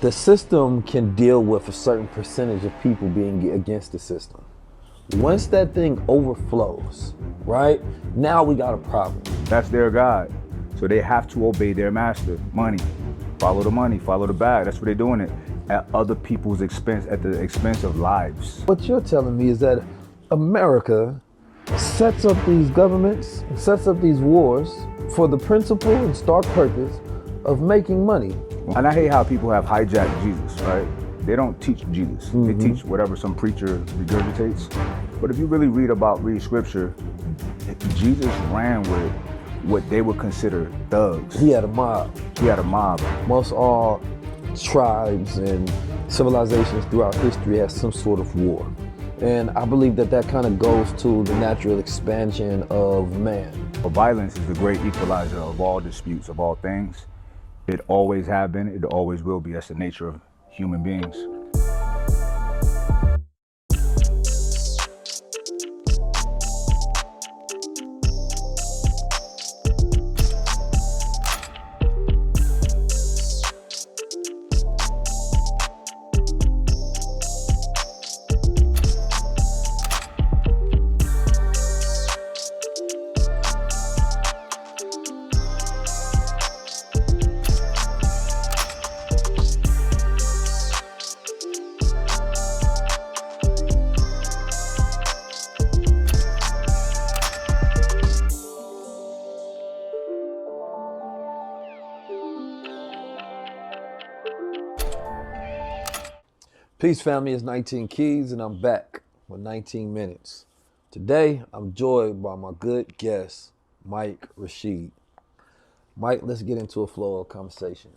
The system can deal with a certain percentage of people being against the system. Once that thing overflows, right, now we got a problem. That's their God. So they have to obey their master. Money. Follow the money, follow the bag. That's what they're doing it at other people's expense, at the expense of lives. What you're telling me is that America sets up these governments, sets up these wars for the principle and stark purpose of making money. And I hate how people have hijacked Jesus, right? They don't teach Jesus. They teach whatever some preacher regurgitates. But if you really read scripture, Jesus ran with what they would consider thugs. He had a mob. He had a mob. Most all tribes and civilizations throughout history have some sort of war. And I believe that that kind of goes to the natural expansion of man. Violence is the great equalizer of all disputes, of all things. It always have been, it always will be. That's the nature of human beings. Peace family, it's 19 Keys and I'm back with 19 minutes. Today, I'm joined by my good guest, Mike Rashid. Mike, let's get into a flow of conversation.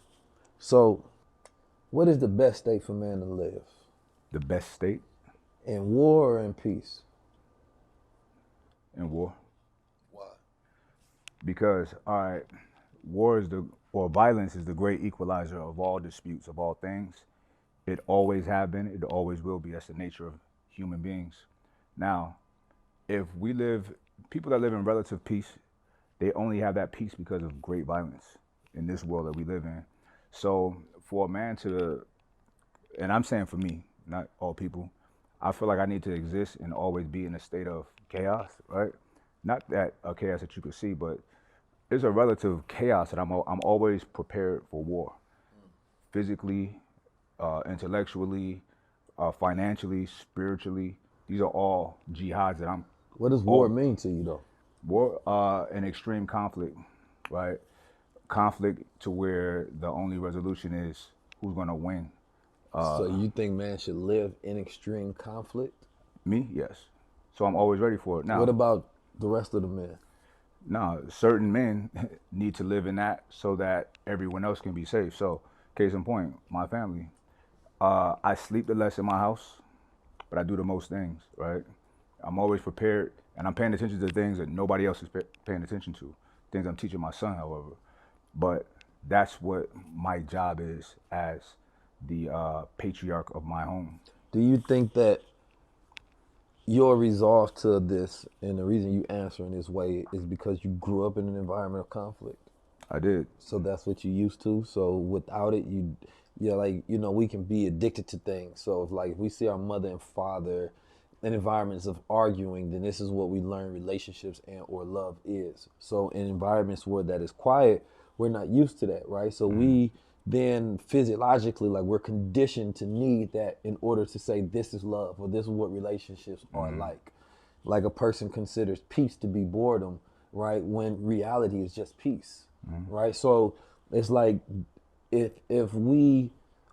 So, what is the best state for man to live? The best state? In war or in peace? In war. Why? Because, all right, violence is the great equalizer of all disputes, of all things. It always have been, it always will be. That's the nature of human beings. Now, if people that live in relative peace, they only have that peace because of great violence in this world that we live in. So for a man and I'm saying for me, not all people, I feel like I need to exist and always be in a state of chaos, right? Not that a chaos that you could see, but there's a relative chaos that I'm always prepared for war. Physically, intellectually, financially, spiritually. These are all jihads that I'm... What does war mean to you though? War, an extreme conflict, right? Conflict to where the only resolution is who's gonna win. So you think man should live in extreme conflict? Me, yes. So I'm always ready for it. Now, What about the rest of the men? now certain men need to live in that so that everyone else can be safe. So, case in point, my family. I sleep the less in my house, but I do the most things, right? I'm always prepared, and I'm paying attention to things that nobody else is paying attention to. Things I'm teaching my son, however. But that's what my job is as the patriarch of my home. Do you think that your resolve to this, and the reason you answer in this way, is because you grew up in an environment of conflict? I did. So that's what you used to. So without it, we can be addicted to things. So if we see our mother and father in environments of arguing, then this is what we learn relationships and or love is. So in environments where that is quiet, we're not used to that, right? So we then physiologically, we're conditioned to need that in order to say this is love or this is what relationships are like. Like a person considers peace to be boredom, right? When reality is just peace, right? So it's like, if we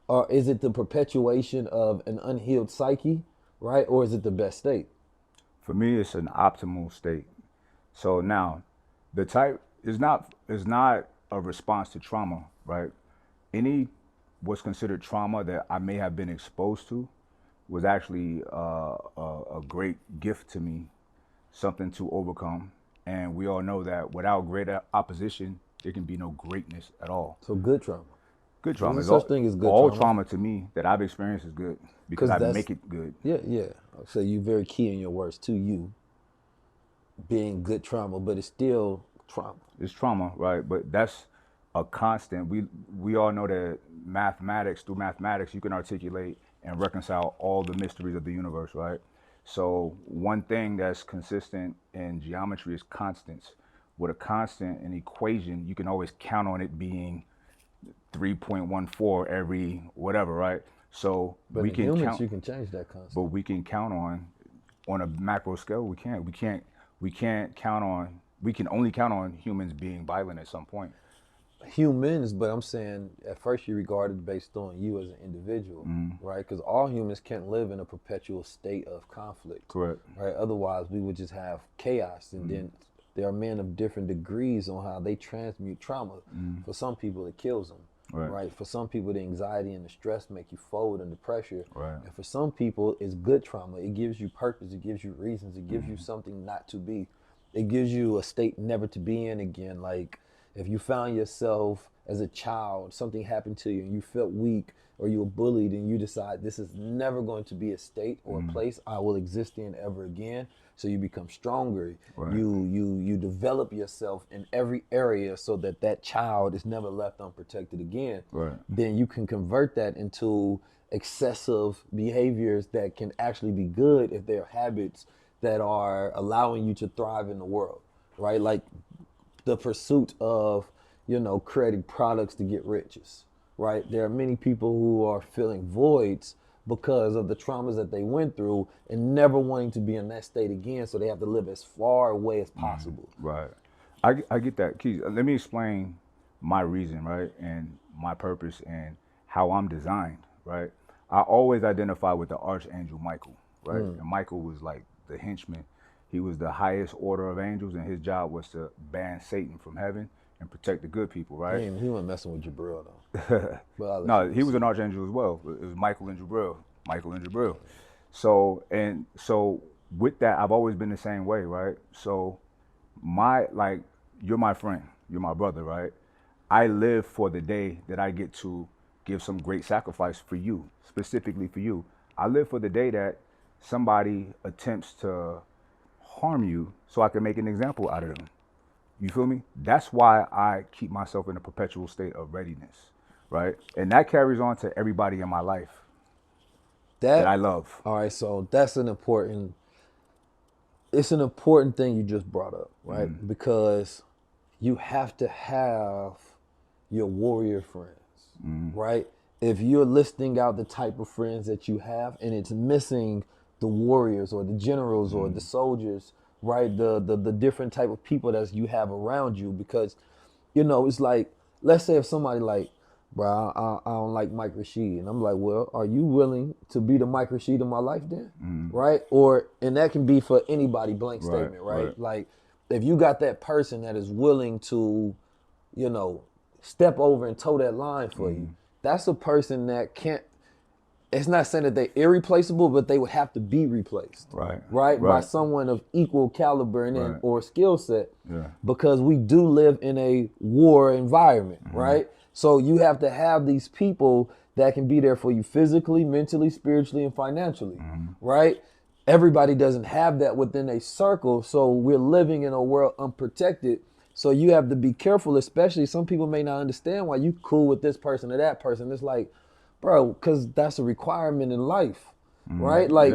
are, is it the perpetuation of an unhealed psyche, right? Or is it the best state? For me, it's an optimal state. So now, the type is not a response to trauma, right? Any what's considered trauma that I may have been exposed to was actually a great gift to me, something to overcome. And we all know that without great opposition, there can be no greatness at all. So good trauma. Good trauma. There's such thing as good all trauma. trauma to me that I've experienced is good because I make it good. Yeah. So you're very key in your words to you being good trauma, but it's still trauma. It's trauma, right? But that's a constant. We all know that through mathematics, you can articulate and reconcile all the mysteries of the universe, right? So one thing that's consistent in geometry is constants. With a constant, an equation, you can always count on it being 3.14 every whatever, right? So But we in can humans, count, you can change that constant. but we can count on a macro scale. We can't count on. We can only count on humans being violent at some point. Humans, but I'm saying at first you regard it based on you as an individual, right? Because all humans can't live in a perpetual state of conflict, Correct. right? Otherwise, we would just have chaos. And then there are men of different degrees on how they transmute trauma. For some people, it kills them, right? For some people, the anxiety and the stress make you fold under pressure. Right. And for some people, it's good trauma. It gives you purpose. It gives you reasons. It gives you something not to be. It gives you a state never to be in again. Like, if you found yourself as a child, something happened to you and you felt weak or you were bullied and you decide this is never going to be a state or a place I will exist in ever again. So you become stronger. Right. You develop yourself in every area so that that child is never left unprotected again. Right. Then you can convert that into excessive behaviors that can actually be good if they're habits that are allowing you to thrive in the world, right? Like the pursuit of, creating products to get riches, right? There are many people who are filling voids because of the traumas that they went through and never wanting to be in that state again, so they have to live as far away as possible. Right. I get that. Keith, let me explain my reason, right? And my purpose and how I'm designed, right? I always identify with the archangel Michael, right? And Michael was like the henchman. He was the highest order of angels, and his job was to ban Satan from heaven and protect the good people, right? He wasn't messing with Jabril, though. No, he was an archangel as well. It was Michael and Jabril. So with that, I've always been the same way, right? So you're my friend, you're my brother, right? I live for the day that I get to give some great sacrifice for you, specifically for you. I live for the day that somebody attempts to harm you so I can make an example out of them. You feel me? That's why I keep myself in a perpetual state of readiness, right? And that carries on to everybody in my life that I love. All right, so that's an important thing you just brought up, right? Because you have to have your warrior friends, right? If you're listing out the type of friends that you have and it's missing the warriors or the generals or the soldiers, right? The different type of people that you have around you, because, it's like, let's say if somebody like, bro, I don't like Mike Rashid. And I'm like, well, are you willing to be the Mike Rashid in my life then? Right? And that can be for anybody, blank statement, right? Like, if you got that person that is willing to, step over and toe that line for you, that's a person that can't, it's not saying that they're irreplaceable, but they would have to be replaced, right? By someone of equal caliber and or skill set, because we do live in a war environment, right? So you have to have these people that can be there for you physically, mentally, spiritually, and financially, right? Everybody doesn't have that within a circle, so we're living in a world unprotected. So you have to be careful, especially some people may not understand why you cool with this person or that person. It's like, bro, because that's a requirement in life, right? Like,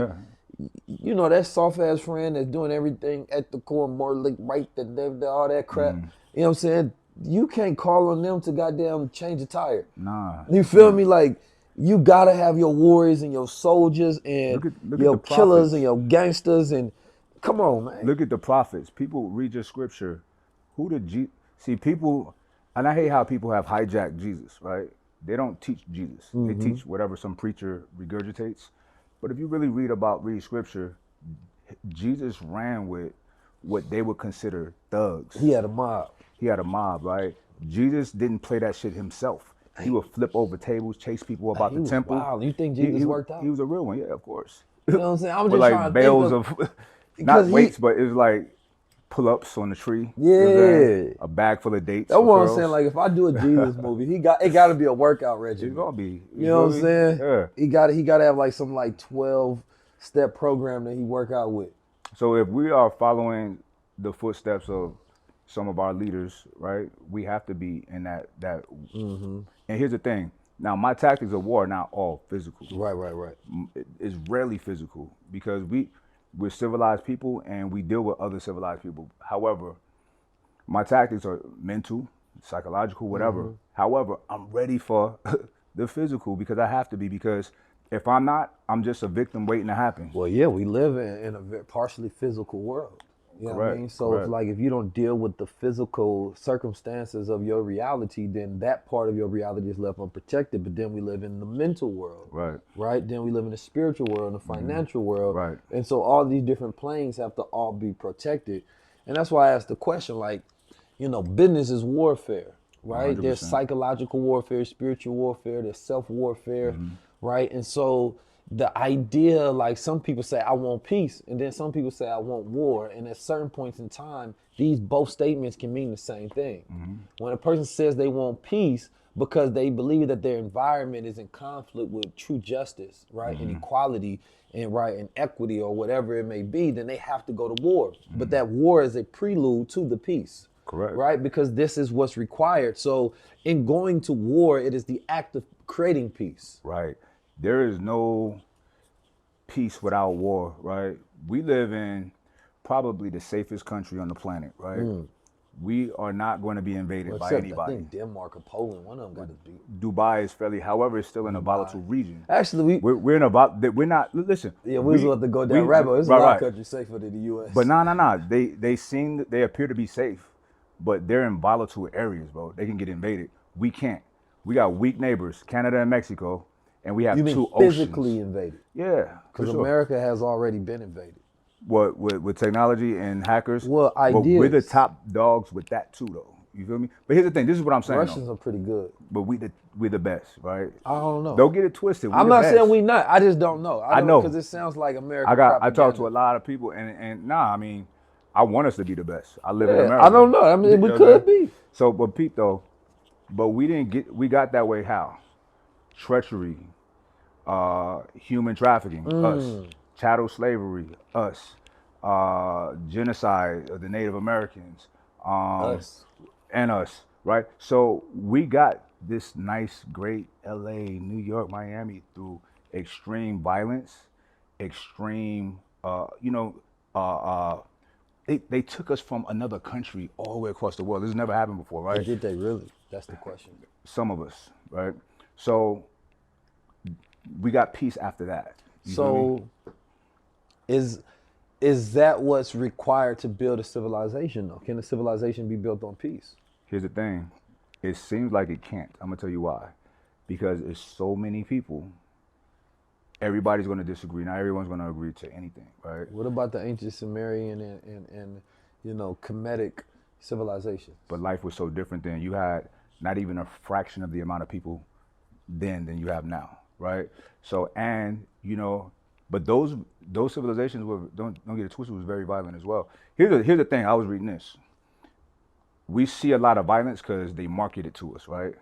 that soft ass friend that's doing everything at the core, more like right, all that crap. You know what I'm saying? You can't call on them to goddamn change a tire. Nah. You feel me? Like, you gotta have your warriors and your soldiers and look your at the killers prophets. and your gangsters and come on, man. Look at the prophets. People read your scripture. See, people, and I hate how people have hijacked Jesus, right? They don't teach Jesus. They teach whatever some preacher regurgitates. But if you really read scripture, Jesus ran with what they would consider thugs. He had a mob. Right? Jesus didn't play that shit himself. He would flip over tables, chase people about the temple. Wow, you think Jesus worked out? He was a real one, yeah, of course. You know what I'm saying? I'm With just like trying to bales think of not weights, but it was like pull-ups on the tree. Yeah. You know what I'm saying? A bag full of dates. That's what I'm saying. Like, if I do a Jesus movie, it got to be a workout regimen. It's gonna be. You know what I'm saying? Yeah. He got to have like some 12-step program that he work out with. So if we are following the footsteps of some of our leaders, right? We have to be in that. And here's the thing. Now, my tactics of war are not all physical. Right. It's rarely physical because we're civilized people and we deal with other civilized people. However, my tactics are mental, psychological, whatever. However, I'm ready for the physical because I have to be, because if I'm not, I'm just a victim waiting to happen. Well, yeah, we live in a very partially physical world. You know what I Correct, mean? So correct. if you don't deal with the physical circumstances of your reality, then that part of your reality is left unprotected. But then we live in the mental world, Right. right? Then we live in the spiritual world, in the financial world. Right. And so all these different planes have to all be protected. And that's why I asked the question, like, business is warfare, right? There's 100%. psychological warfare, spiritual warfare, there's self-warfare, right? And so the idea, like, some people say, I want peace, and then some people say, I want war. And at certain points in time, these both statements can mean the same thing. When a person says they want peace because they believe that their environment is in conflict with true justice, right, and equality, and right, and equity, or whatever it may be, then they have to go to war. But that war is a prelude to the peace. Correct. Right? Because this is what's required. So in going to war, it is the act of creating peace. Right. There is no peace without war, right? We live in probably the safest country on the planet, right? We are not going to be invaded by Except I anybody. think Denmark or Poland, one of them got to be. Dubai is fairly, however, it's still in a volatile region. Actually, We're in a we're not. Listen. we was about to go down rabbit hole. It's a lot of countries safer than the U.S. But no. They appear to be safe, but they're in volatile areas, bro. They can get invaded. We can't. We got weak neighbors, Canada and Mexico, and we have you mean two physically oceans. invaded? Yeah, Because America has already been invaded. What with technology and hackers? Well, But we're the ideas. top dogs with that too, though. You feel me? But here's the thing. This is what I'm saying. Russians though. are pretty good. But we're the best, right? I don't know. Don't get it twisted. I'm not saying we not. I just don't know. I know. Because it sounds like America. I talk to a lot of people, and nah, I mean, I want us to be the best. I live in Yeah, America. I don't know. I mean, we could be. So, but Pete though, but we got that way how? Treachery, human trafficking, us, chattel slavery, us, genocide of the Native Americans, Us. and us, right? So we got this nice, great LA, New York, Miami through extreme violence, extreme, they took us from another country all the way across the world. This has never happened before, right? Did they really? That's the question. Some of us, right? So we got peace after that. You feel me? So is that what's required to build a civilization, though? Can a civilization be built on peace? Here's the thing. It seems like it can't. I'm gonna tell you why. Because it's so many people. Everybody's gonna disagree. Not everyone's gonna agree to anything, right? What about the ancient Sumerian and Kemetic civilizations? But life was so different then. You had not even a fraction of the amount of people then than you have now, right? So, and but those civilizations were, don't get it twisted, was very violent as well. Here's the thing. I was reading this. We see a lot of violence because they market it to us, right?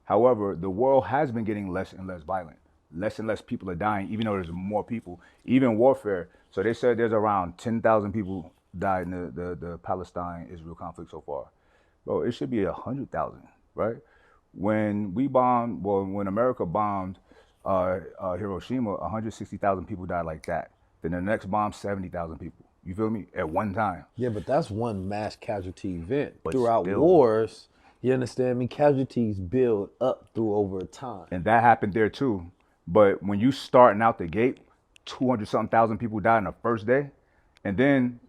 However, the world has been getting less and less violent. Less and less people are dying, even though there's more people. Even warfare. So they said there's around 10,000 people died in the Palestine-Israel conflict so far. Bro, it should be 100,000, right? When America bombed Hiroshima, 160,000 people died like that. Then the next bomb, 70,000 people. You feel me? At one time. Yeah, but that's one mass casualty event. But Throughout still. wars, you understand me? Casualties build up through over time. And that happened there too. But when you starting out the gate, 200-something thousand people died in the first day. And then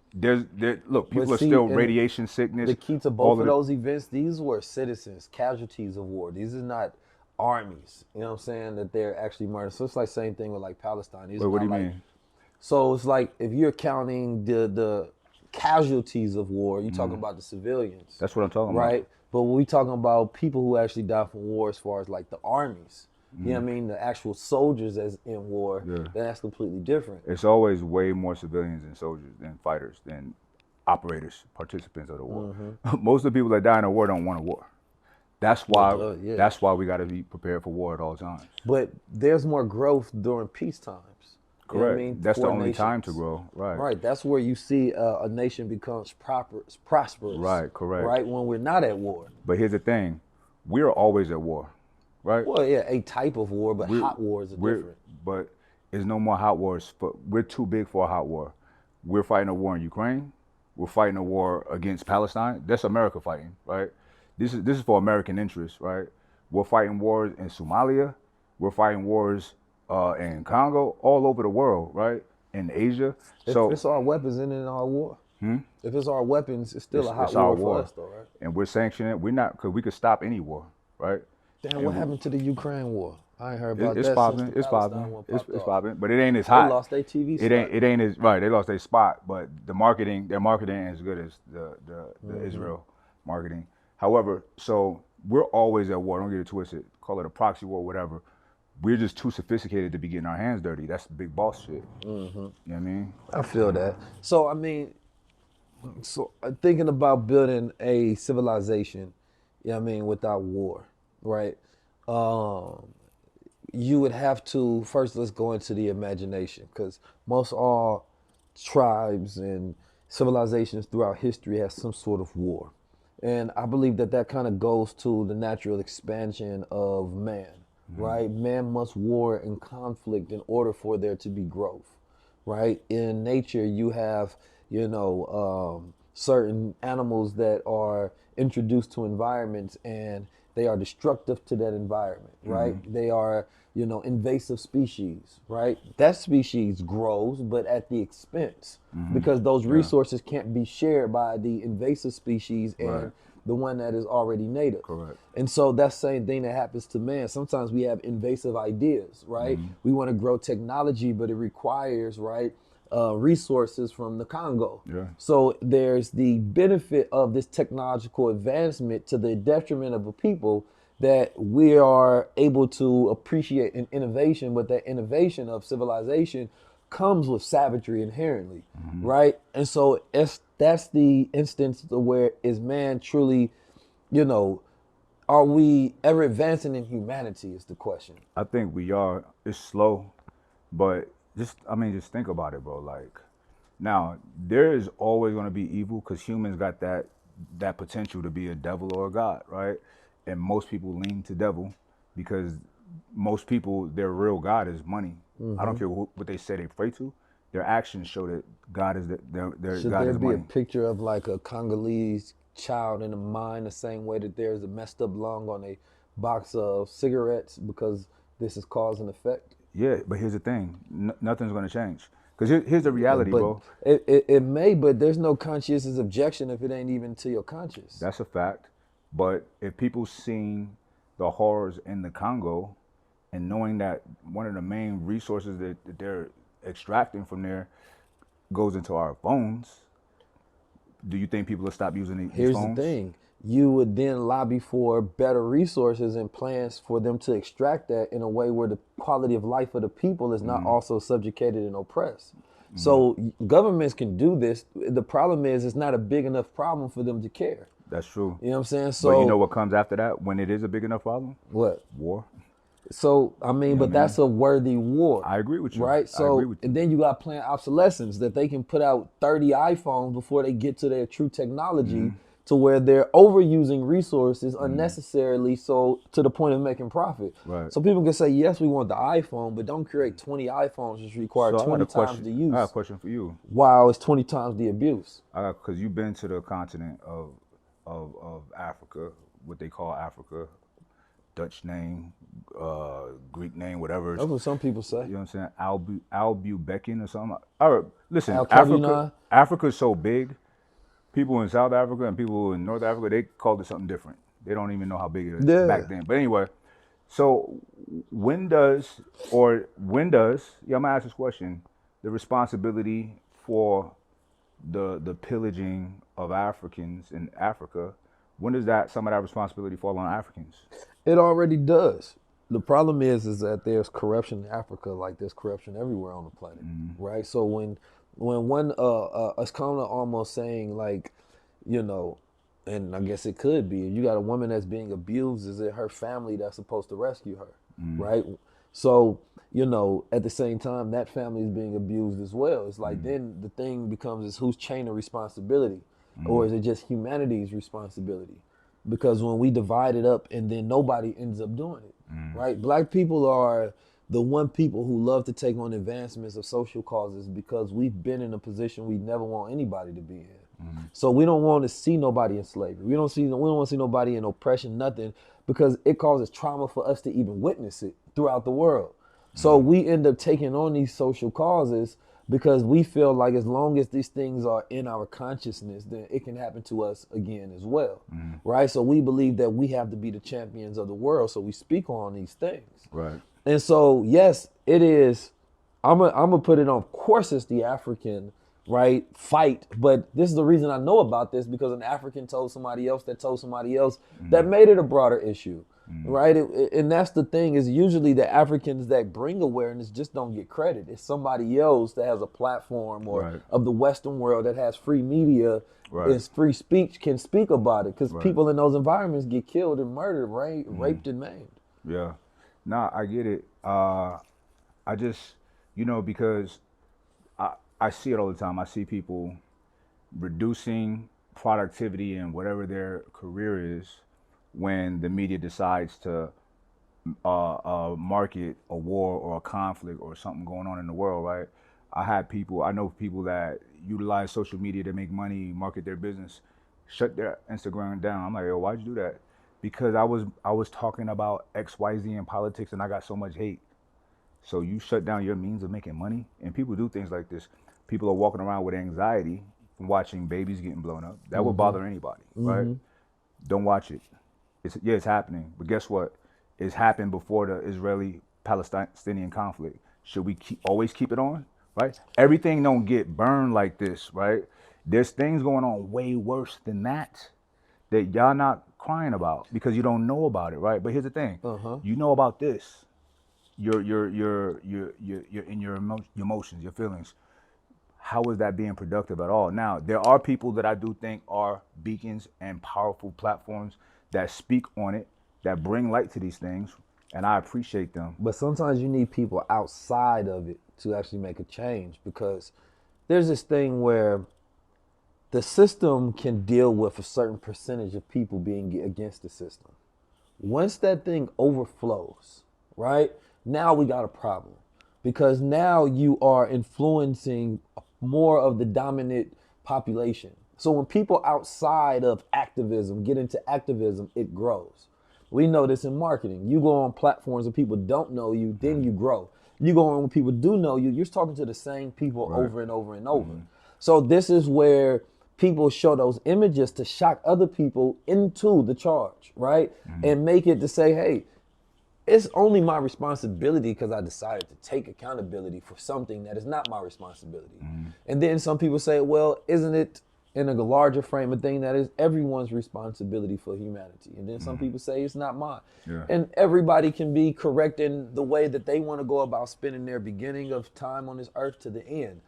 look, people are still radiation sickness. The key to both of those events, these were citizens, casualties of war. These are not armies, you know what I'm saying, that they're actually murdered. So it's like same thing with like Palestine. Wait, what do you mean? So it's like if you're counting the casualties of war, you're talking about the civilians. That's what I'm talking about. Right? But when we talking about people who actually die from war as far as like the armies, you know what I mean, the actual soldiers as in war, that's completely different. It's always way more civilians than soldiers, than fighters, than operators, participants of the war. Most of the people that die in a war don't want a war. That's why That's why we got to be prepared for war at all times. But there's more growth during peace times. You know what I Correct. mean? That's the For only time to nations. grow. Right. Right. That's where you see a nation becomes prosperous. Right. Correct. Right. When we're not at war. But here's the thing: we're always at war, right? Well, yeah, a type of war, but We're hot wars are we're different. but there's no more hot wars. We're too big for a hot war. We're fighting a war in Ukraine. We're fighting a war against Palestine. That's America fighting, right? This is for American interests, right? We're fighting wars in Somalia. We're fighting wars in Congo, all over the world, right? In Asia. If So it's our weapons, then it's our war. If it's our weapons, it's still a hot it's our war for war, us, though, right? and we're sanctioning. We're not because we could stop any war, right? Damn, what And happened to the Ukraine war? I ain't heard about it's that since popping. the It's Palestine popping. one It's popped it's off. popping. But it ain't as They hot. lost their TV It spot. ain't as right. They lost their spot, but their marketing ain't as good as the Israel marketing. However, so we're always at war. Don't get it twisted. Call it a proxy war, whatever. We're just too sophisticated to be getting our hands dirty. That's big boss shit. You know what I mean? I feel that. So, I mean, thinking about building a civilization, you know what I mean, without war, right? You would have to, first let's go into the imagination, because most all tribes and civilizations throughout history has some sort of war. And I believe that that kind of goes to the natural expansion of man, right? Man must war and conflict in order for there to be growth, right? In nature, you have, certain animals that are introduced to environments and they are destructive to that environment, right? They are, invasive species, right? That species grows, but at the expense because those resources can't be shared by the invasive species and Right. the one that is already native. Correct. And so that's the same thing that happens to man. Sometimes we have invasive ideas, right? We want to grow technology, but it requires, right, resources from the Congo. Yeah. So there's the benefit of this technological advancement to the detriment of a people that we are able to appreciate an innovation, but that innovation of civilization comes with savagery inherently, right? And so that's the instance of where is man truly, are we ever advancing in humanity is the question. I think we are. It's slow, but just think about it, bro. Like, now there is always going to be evil because humans got that potential to be a devil or a god, right? And most people lean to devil because most people, their real god is money. I don't care what they say they pray to. Their actions show that God is their Should God there is be money. a picture of like a Congolese child in a mine the same way that there's a messed up lung on a box of cigarettes because this is cause and effect? Yeah, but here's the thing: nothing's going to change. Because here's the reality, But bro. it may, but there's no conscientious objection if it ain't even to your conscience. That's a fact. But if people seen the horrors in the Congo and knowing that one of the main resources that they're extracting from there goes into our phones, do you think people will stop using these Here's phones? the thing. You would then lobby for better resources and plans for them to extract that in a way where the quality of life of the people is not also subjugated and oppressed. So governments can do this. The problem is it's not a big enough problem for them to care. That's true. You know what I'm saying? So But you know what comes after that when it is a big enough problem? what? War. So I mean, but that's a worthy war. I agree with you. Right? I So agree with you. and then you got planned obsolescence that they can put out 30 iPhones before they get to their true technology to where they're overusing resources unnecessarily, so to the point of making profit. Right. So people can say, yes, we want the iPhone, but don't create 20 iPhones which require So I got 20 a times question. the I use got a question for you. while it's 20 times the abuse. Because you've been to the continent of Africa, what they call Africa, Dutch name, Greek name, whatever. That's what some people say. You know what I'm saying? Albubekin or something. All right, listen, Al-Kabunan? Africa's so big. People in South Africa and people in North Africa, they called it something different. They don't even know how big it is back then. But anyway, so when does, yeah, I'm gonna ask this question, the responsibility for the pillaging of Africans in Africa, when does some of that responsibility fall on Africans? It already does. The problem is that there's corruption in Africa, like there's corruption everywhere on the planet, right? So when one it's kind of almost saying like, and I guess it could be, you got a woman that's being abused, is it her family that's supposed to rescue her, right? So you know, at the same time, that family is being abused as well. It's like then the thing becomes is whose chain of responsibility, or is it just humanity's responsibility? Because when we divide it up and then nobody ends up doing it, right? Black people are the one people who love to take on advancements of social causes because we've been in a position we never want anybody to be in. So we don't want to see nobody in slavery. We don't want to see nobody in oppression, nothing, because it causes trauma for us to even witness it throughout the world. So we end up taking on these social causes because we feel like as long as these things are in our consciousness, then it can happen to us again as well, right? So we believe that we have to be the champions of the world, so we speak on these things. Right. And so, yes, it is. I'm gonna put it on. Of course, it's the African, right, fight. But this is the reason I know about this, because an African told somebody else that told somebody else that made it a broader issue, right? And that's the thing, is usually the Africans that bring awareness just don't get credit. It's somebody else that has a platform, or of the Western world that has free media, is free speech, can speak about it, because people in those environments get killed and murdered, right, raped and maimed. Yeah. Nah, I get it. I just, because I see it all the time. I see people reducing productivity in whatever their career is when the media decides to market a war or a conflict or something going on in the world, right? I know people that utilize social media to make money, market their business, shut their Instagram down. I'm like, yo, why'd you do that? Because I was talking about XYZ in politics and I got so much hate. So you shut down your means of making money? And people do things like this. People are walking around with anxiety from watching babies getting blown up. That would bother anybody, right? Don't watch it. It's happening. But guess what? It's happened before the Israeli-Palestinian conflict. Should we always keep it on, right? Everything don't get burned like this, right? There's things going on way worse than that y'all not crying about because you don't know about it, right? But here's the thing: you know about this. You're in your emotions, your feelings. How is that being productive at all? Now, there are people that I do think are beacons and powerful platforms that speak on it, that bring light to these things, and I appreciate them. But sometimes you need people outside of it to actually make a change, because there's this thing where the system can deal with a certain percentage of people being against the system. Once that thing overflows, right, now we got a problem, because now you are influencing more of the dominant population. So when people outside of activism get into activism, it grows. We know this in marketing. You go on platforms where people don't know you, then you grow. You go on when people do know you, you're talking to the same people over and over and over. So this is where people show those images to shock other people into the charge, right? And make it to say, hey, it's only my responsibility because I decided to take accountability for something that is not my responsibility. And then some people say, well, isn't it in a larger frame of thing that is everyone's responsibility for humanity? And then some people say it's not mine. And everybody can be correct in the way that they want to go about spending their beginning of time on this earth to the end.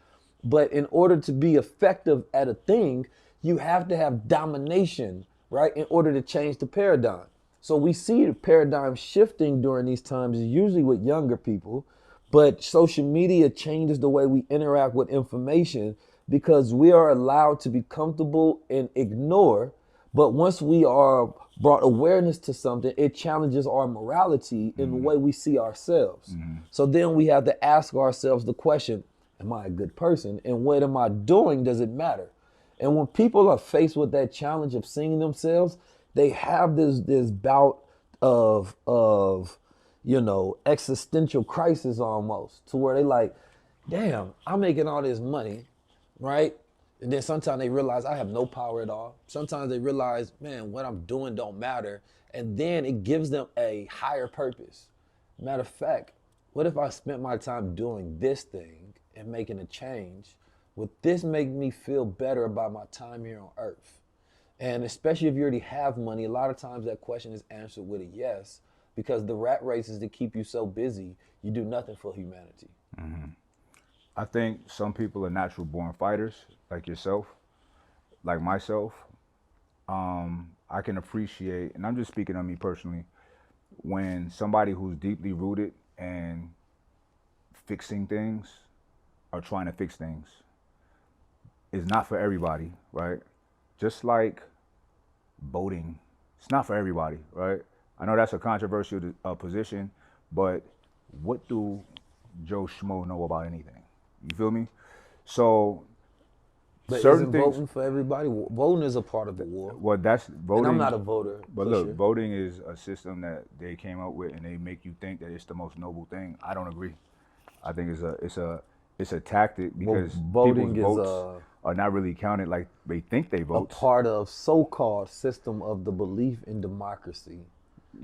But in order to be effective at a thing, you have to have domination, right, in order to change the paradigm. So we see the paradigm shifting during these times, usually with younger people, but social media changes the way we interact with information, because we are allowed to be comfortable and ignore. But once we are brought awareness to something, it challenges our morality in the way we see ourselves. So then we have to ask ourselves the question, am I a good person? And what am I doing? Does it matter? And when people are faced with that challenge of seeing themselves, they have this bout of existential crisis almost, to where they like, damn, I'm making all this money, right? And then sometimes they realize I have no power at all. Sometimes they realize, man, what I'm doing don't matter. And then it gives them a higher purpose. Matter of fact, what if I spent my time doing this thing and making a change? Would this make me feel better about my time here on earth? And especially if you already have money, a lot of times that question is answered with a yes, because the rat race is to keep you so busy, you do nothing for humanity. I think some people are natural born fighters, like yourself, like myself. I can appreciate, and I'm just speaking on me personally, when somebody who's deeply rooted and fixing things or trying to fix things is not for everybody, right? Just like voting, it's not for everybody, right? I know that's a controversial position, but what do Joe Schmo know about anything? You feel me? So But certain isn't things. voting for everybody? Voting is a part of the war. Well, that's voting. And I'm not a voter. But pusher. look, voting is a system that they came up with, and they make you think that it's the most noble thing. I don't agree. I think it's a tactic because voting people's is votes are not really counted like they think they a vote, part of so-called system of the belief in democracy.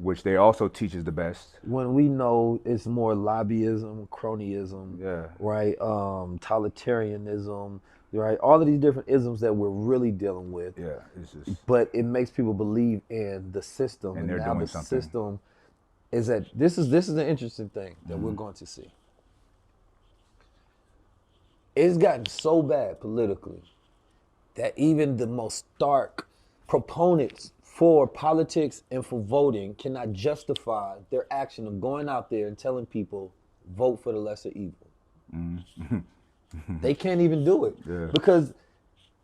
which they also teach is the best. When we know it's more lobbyism, cronyism, Yeah. right? Totalitarianism, right? All of these different isms that we're really dealing with. Yeah, it's just But it makes people believe in the system, And they're now doing the something. system is that this is an interesting thing that we're going to see. It's gotten so bad politically that even the most stark proponents for politics and for voting cannot justify their action of going out there and telling people vote for the lesser evil. They can't even do it Yeah. because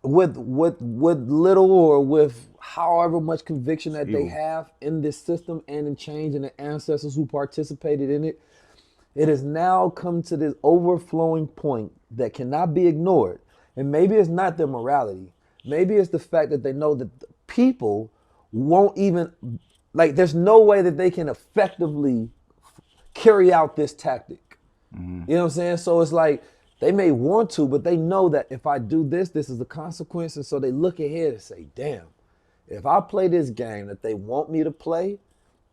with little or with however much conviction that they evil. have in this system and in change and the ancestors who participated in it, it has now come to this overflowing point that cannot be ignored. And maybe it's not their morality. Maybe it's the fact that they know that the people won't even, like, there's no way that they can effectively carry out this tactic. You know what I'm saying? So it's like they may want to, but they know that if I do this, this is the consequence. And so they look ahead and say, damn, if I play this game that they want me to play,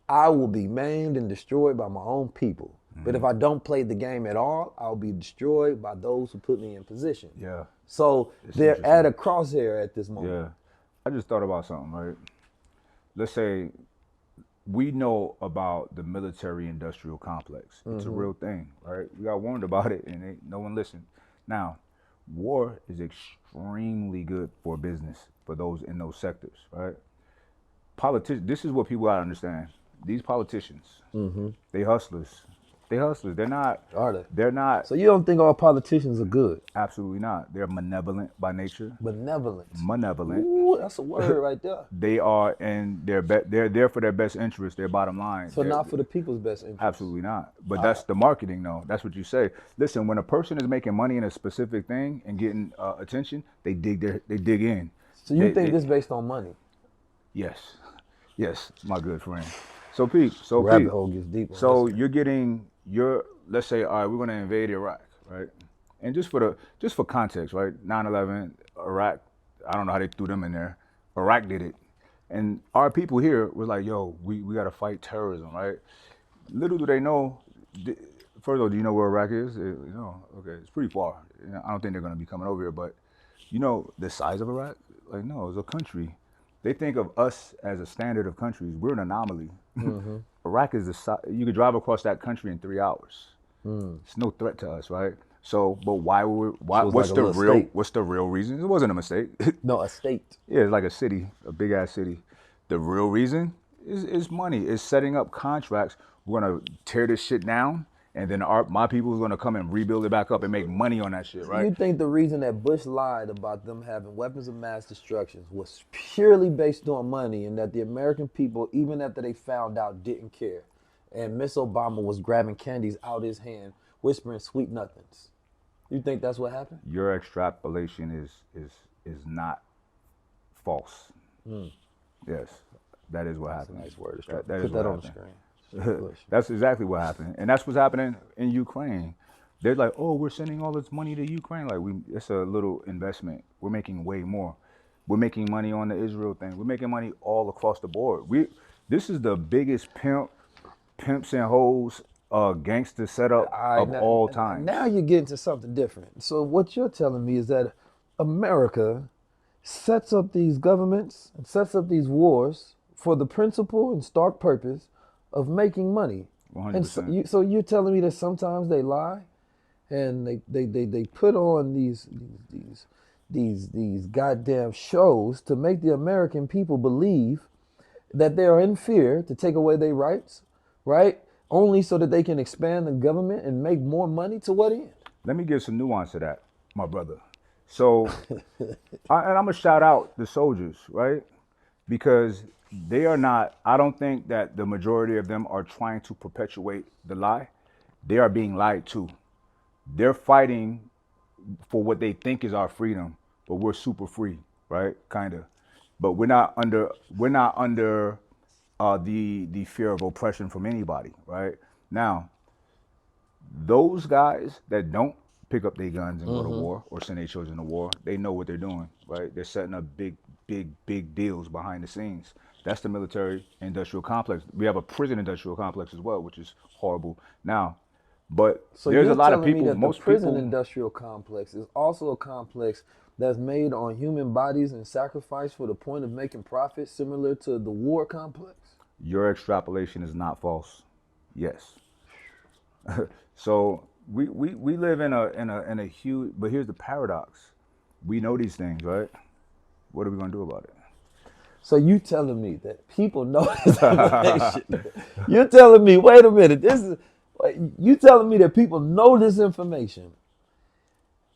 I will be maimed and destroyed by my own people. But if I don't play the game at all, I'll be destroyed by those who put me in position. Yeah. So It's they're interesting. at a crosshair at this moment. Yeah. I just thought about something, right? Let's say we know about the military industrial complex. It's a real thing, right? We got warned about it and no one listened. Now, war is extremely good for business for those in those sectors, right? This is what people gotta understand. These politicians, they hustlers. They hustlers. They're not. Are they? They're not. So you don't think all politicians are good? Absolutely not. They're malevolent by nature. Benevolent. Malevolent. Ooh, that's a word right there. They are, and they're there for their best interest, their bottom line. So They're- not for the people's best interest. Absolutely not. But that's the marketing, though. That's what you say. Listen, when a person is making money in a specific thing and getting attention, they dig in. So you They- think they- this based on money? Yes, my good friend. So Pete, Rabbit hole gets deep. So you're getting let's say, all right, we're gonna invade Iraq, right? And just for context, right? 9/11, Iraq, I don't know how they threw them in there. Iraq did it. And our people here was like, yo, we gotta fight terrorism, right? Little do they know, first of all, do you know where Iraq is? Okay, it's pretty far. I don't think they're gonna be coming over here, but you know the size of Iraq? Like, no, it's a country. They think of us as a standard of countries. We're an anomaly. Iraq is the size. You could drive across that country in 3 hours. It's no threat to us, right? So, but why? So it's What's like a the little real? state. What's the real reason? It wasn't a mistake. No, a state. Yeah, it's like a city, a big ass city. The real reason is money. It's setting up contracts. We're gonna tear this shit down, and then my people is gonna come and rebuild it back up and make money on that shit, right? You think the reason that Bush lied about them having weapons of mass destruction was purely based on money, and that the American people, even after they found out, didn't care? And Miss Obama was grabbing candies out his hand, whispering sweet nothings. You think that's what happened? Your extrapolation is not false. Yes, that is what happened. Nice word. That is Put that what on the happened. screen. That's exactly what happened, and that's what's happening in Ukraine. They're like, oh, we're sending all this money to Ukraine. Like, it's a little investment. We're making way more. We're making money on the Israel thing. We're making money all across the board. This is the biggest pimps and hoes, gangster setup of all time. Now you're getting to something different. So what you're telling me is that America sets up these governments and sets up these wars for the principle and stark purpose of making money. 100%. And so you're telling me that sometimes they lie and they put on these goddamn shows to make the American people believe that they are in fear to take away their rights, right? only so that they can expand the government and make more money? To what end? Let me give some nuance to that, my brother. So, and I'm gonna shout out the soldiers, right? Because they are not. I don't think that the majority of them are trying to perpetuate the lie. They are being lied to. They're fighting for what they think is our freedom, but we're super free, right? Kind of. But we're not under the fear of oppression from anybody, right? Now, those guys that don't pick up their guns and go to war or send their children to war, they know what they're doing, right? They're setting up big deals behind the scenes. That's the military industrial complex. We have a prison industrial complex as well, which is horrible. Now, but So there's a you're lot of telling me people, that the most prison people, industrial complex is also a complex that's made on human bodies and sacrifice for the point of making profit, similar to the war complex? your extrapolation is not false. Yes. So we live in a huge, but here's the paradox. We know these things, right? What are we gonna do about it? So you telling me that people know this information? You're telling me, wait a minute, you telling me that people know this information,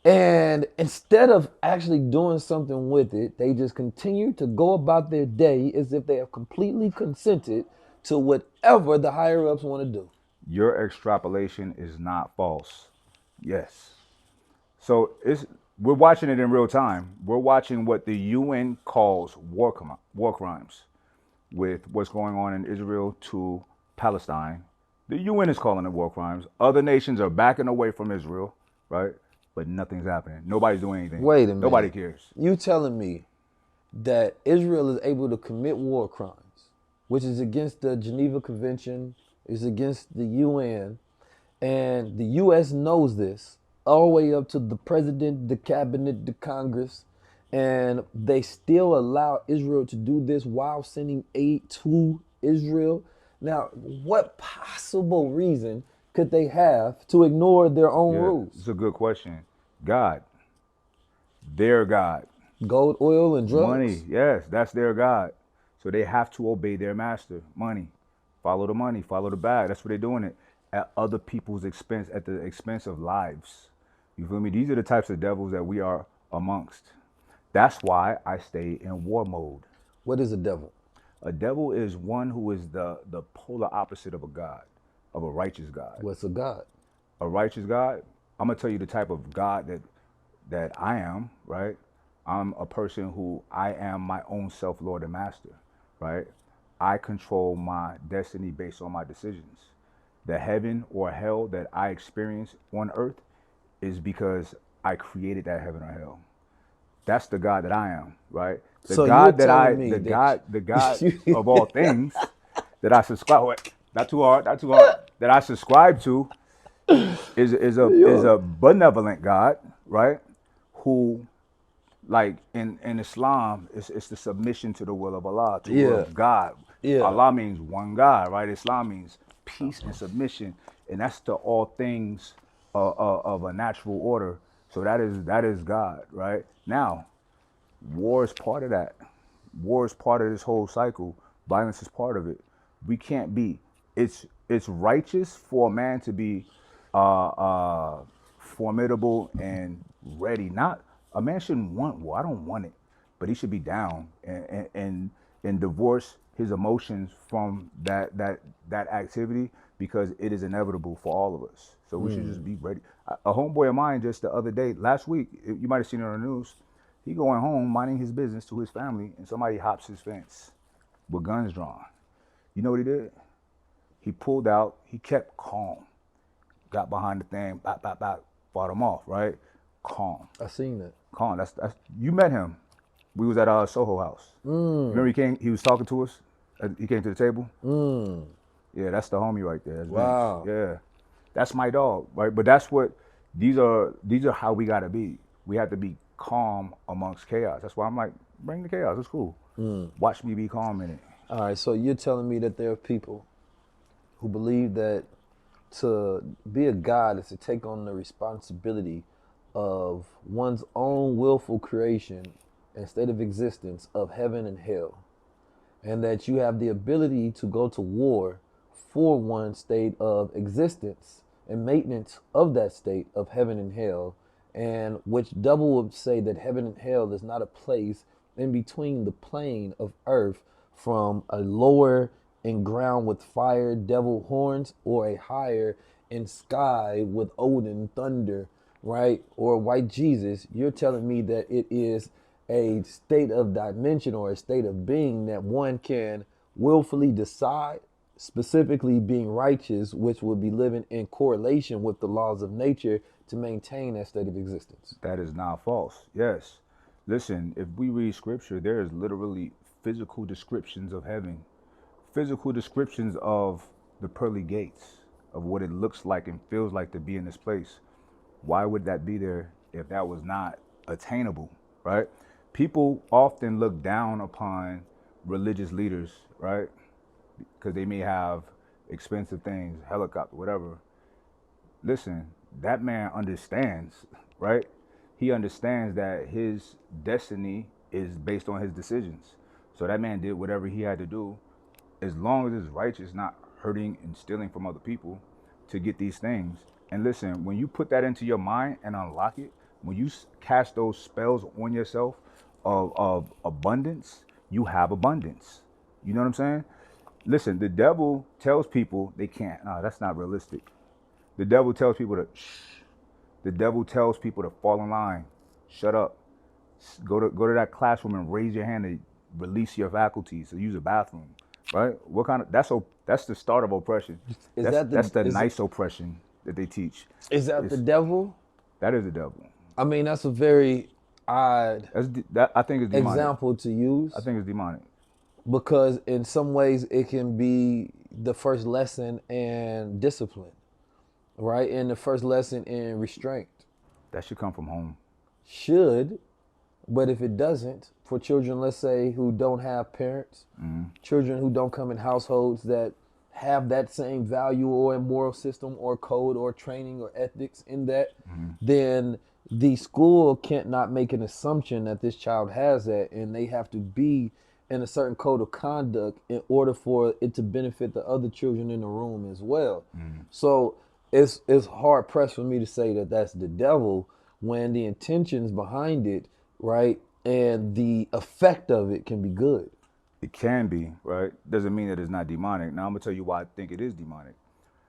and instead of actually doing something with it, they just continue to go about their day as if they have completely consented to whatever the higher ups want to do. Your extrapolation is not false. Yes. So we're watching it in real time. We're watching what the UN calls war crimes with what's going on in Israel to Palestine. The UN is calling it war crimes. Other nations are backing away from Israel, right? But nothing's happening. Nobody's doing anything. Wait a Nobody minute. cares. You telling me that Israel is able to commit war crimes, which is against the Geneva Convention, is against the UN, and the US knows this, all the way up to the president, the cabinet, the Congress, and they still allow Israel to do this while sending aid to Israel? Now, what possible reason could they have to ignore their own Yeah, it's rules? a good question. God, their God. Gold, oil, and drugs? Money, yes, that's their God. So they have to obey their master. Money, follow the bag. That's what they're doing it at other people's expense, at the expense of lives. You feel me? These are the types of devils that we are amongst. That's why I stay in war mode. What is a devil? A devil is one who is the polar opposite of a God, of a righteous God. What's a God? A righteous God, I'm gonna tell you the type of God that I am, right? I'm a person who I am my own self Lord and Master, right? I control my destiny based on my decisions. The heaven or hell that I experience on earth is because I created that heaven or hell. That's the God that I am, right? The So you're God that I, telling me the God that of all things that I subscribe. Wait, not too hard, not too hard. That I subscribe to is a benevolent God, right? Who, like in Islam, it's the submission to the will of Allah, to the will yeah, of God. yeah. Allah means one God, right? Islam means peace and submission, and that's to all things of a natural order. So that is God, right? Now, war is part of that. War is part of this whole cycle. Violence is part of it. We can't be. It's righteous for a man to be formidable and ready. Not a man shouldn't want war. I don't want it, but he should be down and divorce his emotions from that activity because it is inevitable for all of us. So we should just be ready. A homeboy of mine just the other day, last week, you might have seen it on the news. He going home minding his business to his family, and somebody hops his fence with guns drawn. You know what he did? He pulled out. He kept calm. Got behind the thing, bop, bop, bop, fought him off, right? Calm, I seen that. calm. That's you met him. We was at our Soho house. Remember he came. He was talking to us. He came to the table. Yeah, that's the homie right there. That's Vince. Wow. Yeah, that's my dog, right? But that's what these are how we gotta be. We have to be calm amongst chaos. That's why I'm like, bring the chaos. It's cool. Watch me be calm in it. All right, so you're telling me that there are people who believe that to be a god is to take on the responsibility of one's own willful creation and state of existence of heaven and hell, and that you have the ability to go to war for one state of existence and maintenance of that state of heaven and hell, and which double would say that heaven and hell is not a place in between the plane of earth from a lower in ground with fire, devil horns, or a higher in sky with Odin, thunder, right? Or white Jesus. You're telling me that it is a state of dimension or a state of being that one can willfully decide, specifically being righteous, which would be living in correlation with the laws of nature to maintain that state of existence. That is not false. Yes. Listen, if we read scripture, there is literally physical descriptions of heaven, physical descriptions of the pearly gates, of what it looks like and feels like to be in this place. Why would that be there if that was not attainable, right? People often look down upon religious leaders, right? Because they may have expensive things, helicopter, whatever. Listen, that man understands, right? He understands that his destiny is based on his decisions. So that man did whatever he had to do, as long as it's righteous, not hurting and stealing from other people to get these things. And listen, when you put that into your mind and unlock it, when you cast those spells on yourself of abundance, you have abundance. You know what I'm saying? Listen, the devil tells people they can't. No, that's not realistic. The devil tells people to shh. The devil tells people to fall in line. Shut up. Go to that classroom and raise your hand to release your faculties, to use a bathroom. Right? What kind of that's the start of oppression. That's the nice oppression that they teach. Is that the devil? That is the devil. I mean, that's a very odd I think it's demonic. example to use. I think it's demonic. Because in some ways it can be the first lesson in discipline, right? And the first lesson in restraint. That should come from home. Should, but if it doesn't, for children, let's say, who don't have parents, children who don't come in households that have that same value or a moral system or code or training or ethics in that, then the school can't not make an assumption that this child has that, and they have to be in a certain code of conduct in order for it to benefit the other children in the room as well. So it's hard pressed for me to say that that's the devil when the intentions behind it, right, and the effect of it can be good. It can be, right? Doesn't mean that it's not demonic. Now I'm gonna tell you why I think it is demonic.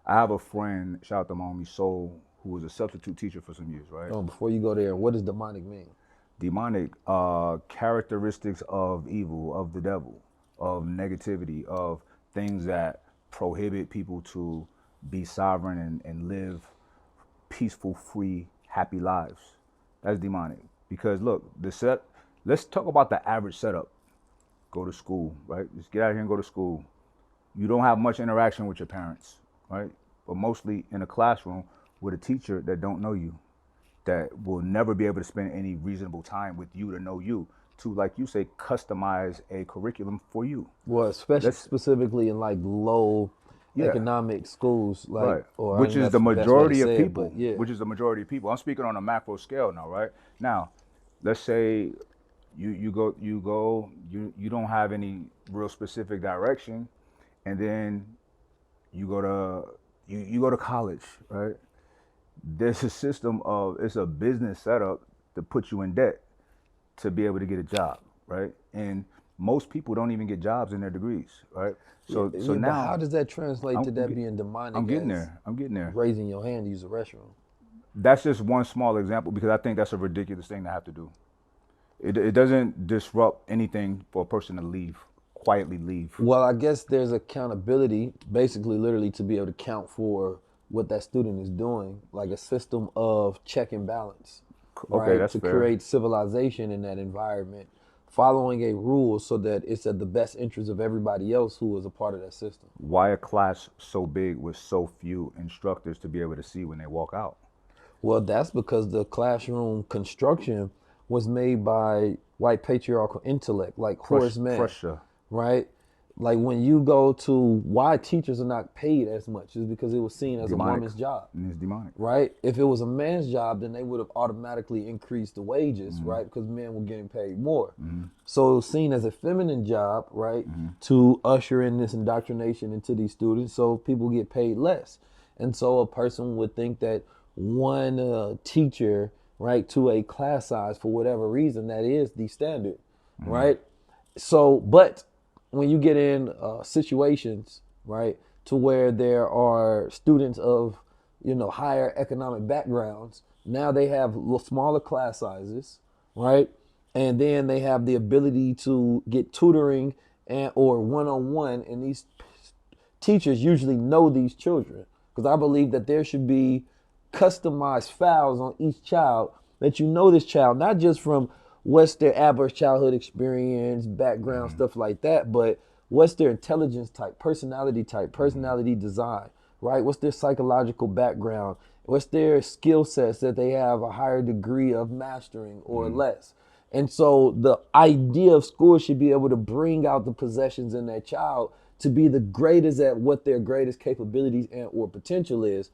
I have a friend, shout out to my homie Soul, who was a substitute teacher for some years, right? Oh, before you go there, what does demonic mean? Demonic, characteristics of evil, of the devil, of negativity, of things that prohibit people to be sovereign and live peaceful, free, happy lives. That's demonic. Because look, let's talk about the average setup. Go to school, right? Just get out here and go to school. You don't have much interaction with your parents, right? But mostly in a classroom with a teacher that don't know you, that will never be able to spend any reasonable time with you to know you, to, like you say, customize a curriculum for you. Well, especially specifically in like low economic schools, like, right. or which is the majority of people. Yeah. Which is the majority of people. I'm speaking on a macro scale now, right? Now, let's say you don't have any real specific direction, and then you go to college, right? There's a system of, it's a business setup to put you in debt to be able to get a job, right? And most people don't even get jobs in their degrees, right? So now, how does that translate to that being demonic? I'm getting there. Raising your hand to use a restroom. That's just one small example, because I think that's a ridiculous thing to have to do. It doesn't disrupt anything for a person to leave, quietly leave. Well, I guess there's accountability, basically, literally, to be able to count for what that student is doing, like a system of check and balance, right? Okay, that's to fair. Create civilization in that environment, following a rule so that it's at the best interest of everybody else who is a part of that system. Why a class so big with so few instructors to be able to see when they walk out? Well, that's because the classroom construction was made by white patriarchal intellect, like Horace Mann, Pressure. right? Like when you go to why teachers are not paid as much is because it was seen as a Demonic. woman's job. And it's demonic. Right? If it was a man's job, then they would have automatically increased the wages, right? Because men were getting paid more. So it was seen as a feminine job, right? To usher in this indoctrination into these students so people get paid less. And so a person would think that one teacher, right, to a class size for whatever reason, that is the standard, right? So, but when you get in situations, right, to where there are students of, higher economic backgrounds, now they have smaller class sizes, right? And then they have the ability to get tutoring and or one-on-one, and these teachers usually know these children because I believe that there should be customized files on each child that this child, not just from what's their adverse childhood experience, background, stuff like that, but what's their intelligence type, personality design, right? What's their psychological background? What's their skill sets that they have a higher degree of mastering or less? And so the idea of school should be able to bring out the possessions in that child to be the greatest at what their greatest capabilities and or potential is.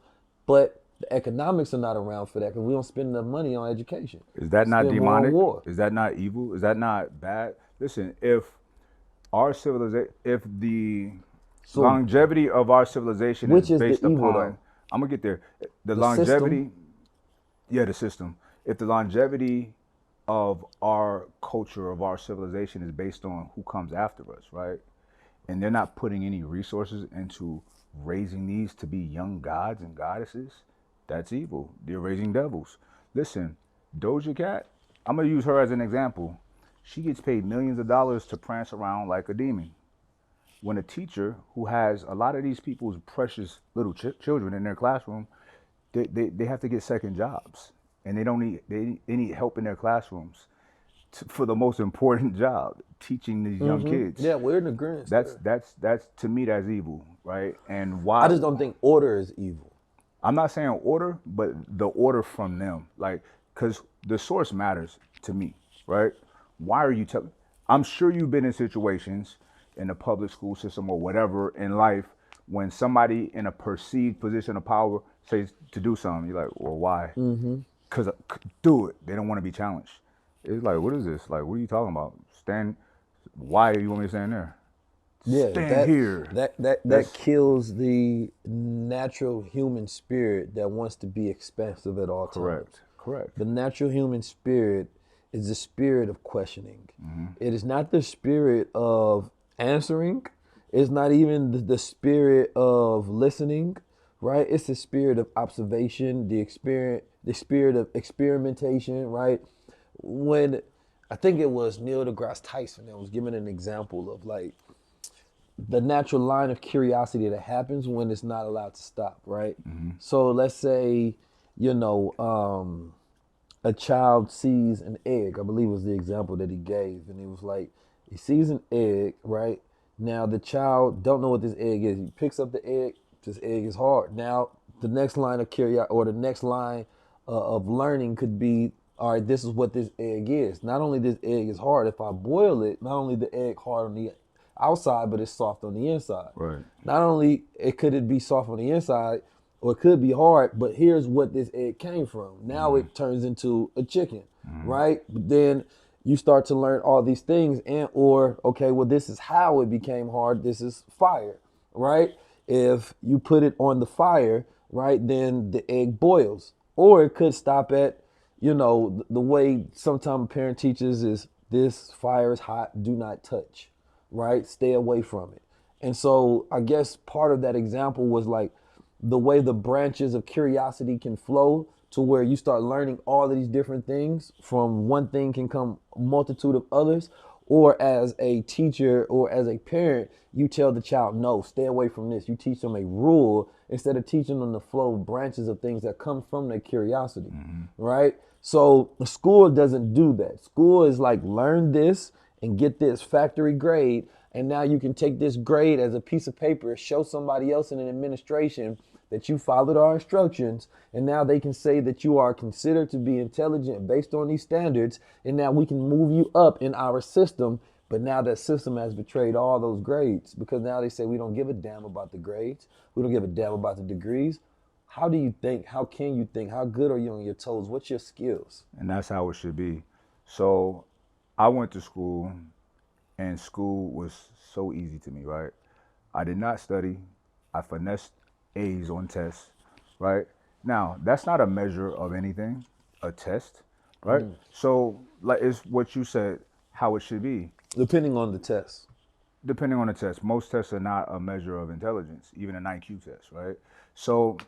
But the economics are not around for that because we don't spend enough money on education. Is that not Spend more on demonic? war. Is that not evil? Is that not bad? Listen, if our civilization, if the longevity of our civilization Which is based the evil, upon, though? I'm gonna get there. The longevity, system. yeah, the system. If the longevity of our culture, of our civilization is based on who comes after us, right? And they're not putting any resources into raising these to be young gods and goddesses, that's evil. They're raising devils. Listen, Doja Cat, I'm gonna use her as an example. She gets paid millions of dollars to prance around like a demon. When a teacher who has a lot of these people's precious little children in their classroom, they have to get second jobs, and they need help in their classrooms for the most important job, teaching these young kids. Yeah, we're in agreement. That's to me that's evil, right? And why? I just don't think order is evil. I'm not saying order, but the order from them, like, because the source matters to me, right? Why are you telling? I'm sure you've been in situations in the public school system or whatever in life when somebody in a perceived position of power says to do something. You're like, well, why? Because do it. They don't want to be challenged. It's like, what is this? Like, what are you talking about? Stand. Why do you want me to stand there? Yeah, Stand here. That kills the natural human spirit that wants to be expansive at all times. Correct. The natural human spirit is the spirit of questioning. It is not the spirit of answering. It's not even the spirit of listening, right? It's the spirit of observation, the spirit of experimentation, right? When I think it was Neil deGrasse Tyson that was giving an example of like the natural line of curiosity that happens when it's not allowed to stop, right? So let's say, a child sees an egg, I believe was the example that he gave. And it was like, he sees an egg, right? Now the child don't know what this egg is. He picks up the egg, this egg is hard. Now the next line of curiosity or the next line of learning could be, all right, this is what this egg is. Not only this egg is hard, if I boil it, not only the egg hard on the outside, but it's soft on the inside. Right. Not only could it be soft on the inside, or it could be hard, but here's what this egg came from. Now it turns into a chicken, right? But then you start to learn all these things okay, well, this is how it became hard. This is fire, right? If you put it on the fire, right, then the egg boils. Or it could stop at, the way sometimes a parent teaches is this fire is hot, do not touch, right? Stay away from it. And so I guess part of that example was like the way the branches of curiosity can flow to where you start learning all of these different things. From one thing can come a multitude of others. Or as a teacher or as a parent, you tell the child, no, stay away from this. You teach them a rule instead of teaching them the flow of branches of things that come from their curiosity, right? So school doesn't do that. School is like, learn this and get this factory grade. And now you can take this grade as a piece of paper, show somebody else in an administration that you followed our instructions, and now they can say that you are considered to be intelligent based on these standards, and now we can move you up in our system But now that system has betrayed all those grades because now they say we don't give a damn about the grades. We don't give a damn about the degrees. How do you think? How can you think? How good are you on your toes? What's your skills? And that's how it should be. So I went to school, and school was so easy to me, right? I did not study. I finessed A's on tests, right? Now, that's not a measure of anything, a test, right? So, like, it's what you said, how it should be. Depending on the test. Depending on the test, most tests are not a measure of intelligence, even an IQ test, right? So,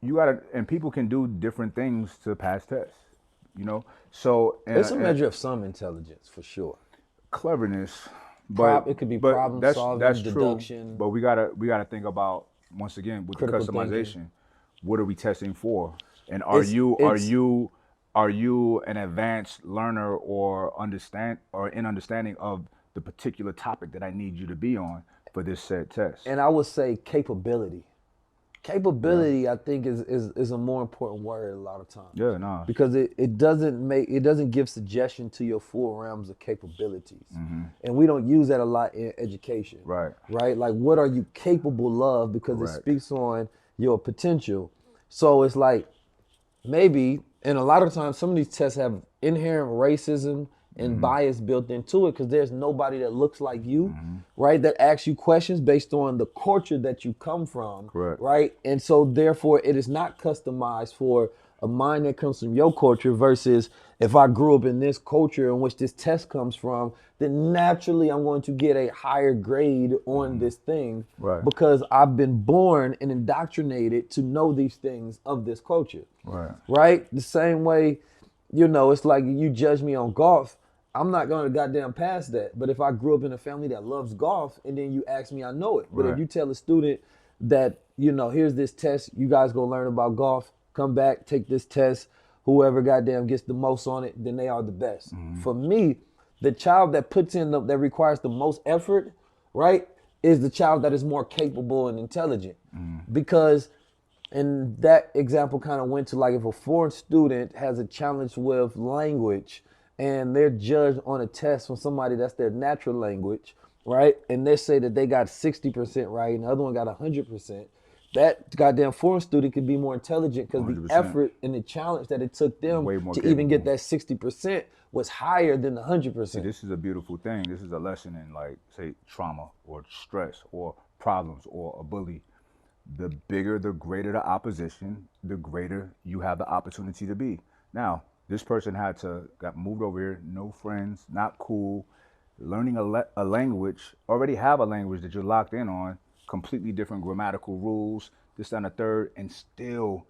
you gotta, and people can do different things to pass tests, you know? So, It's a measure of some intelligence for sure. cleverness, but It could be but problem that's solving, true. deduction, But we gotta think about, once again, with the critical thinking. customization, what are we testing for? And are you an advanced learner or in understanding of the particular topic that I need you to be on for this said test? And I would say capability. Capability, I think, is a more important word a lot of times. Yeah, nah. Because it doesn't give suggestion to your full realms of capabilities. And we don't use that a lot in education. Right. Right? Like what are you capable of? Because it Correct. speaks on your potential. So it's like maybe, and a lot of times some of these tests have inherent racism and bias built into it because there's nobody that looks like you, right? That asks you questions based on the culture that you come from, Correct. right? And so therefore it is not customized for a mind that comes from your culture versus if I grew up in this culture in which this test comes from, then naturally I'm going to get a higher grade on this thing Right. because I've been born and indoctrinated to know these things of this culture. Right. Right? The same way, it's like you judge me on golf. I'm not going to goddamn pass that. But if I grew up in a family that loves golf and then you ask me, I know it. But if Right. you tell a student that, here's this test, you guys go learn about golf, come back, take this test, whoever goddamn gets the most on it, then they are the best. For me, the child that that requires the most effort, right, is the child that is more capable and intelligent. Because, and that example kind of went to like if a foreign student has a challenge with language and they're judged on a test from somebody that's their natural language, right? And they say that they got 60% right and the other one got 100%. That goddamn foreign student could be more intelligent because the 100%. effort and the challenge that it took them Way more to even get capable. that 60% was higher than the 100%. This is a beautiful thing. This is a lesson in, like, say, trauma or stress or problems or a bully. The bigger, the greater the opposition, the greater you have the opportunity to be. Now, this person got moved over here, no friends, not cool, learning a language, already have a language that you're locked in on, completely different grammatical rules, this and a third, and still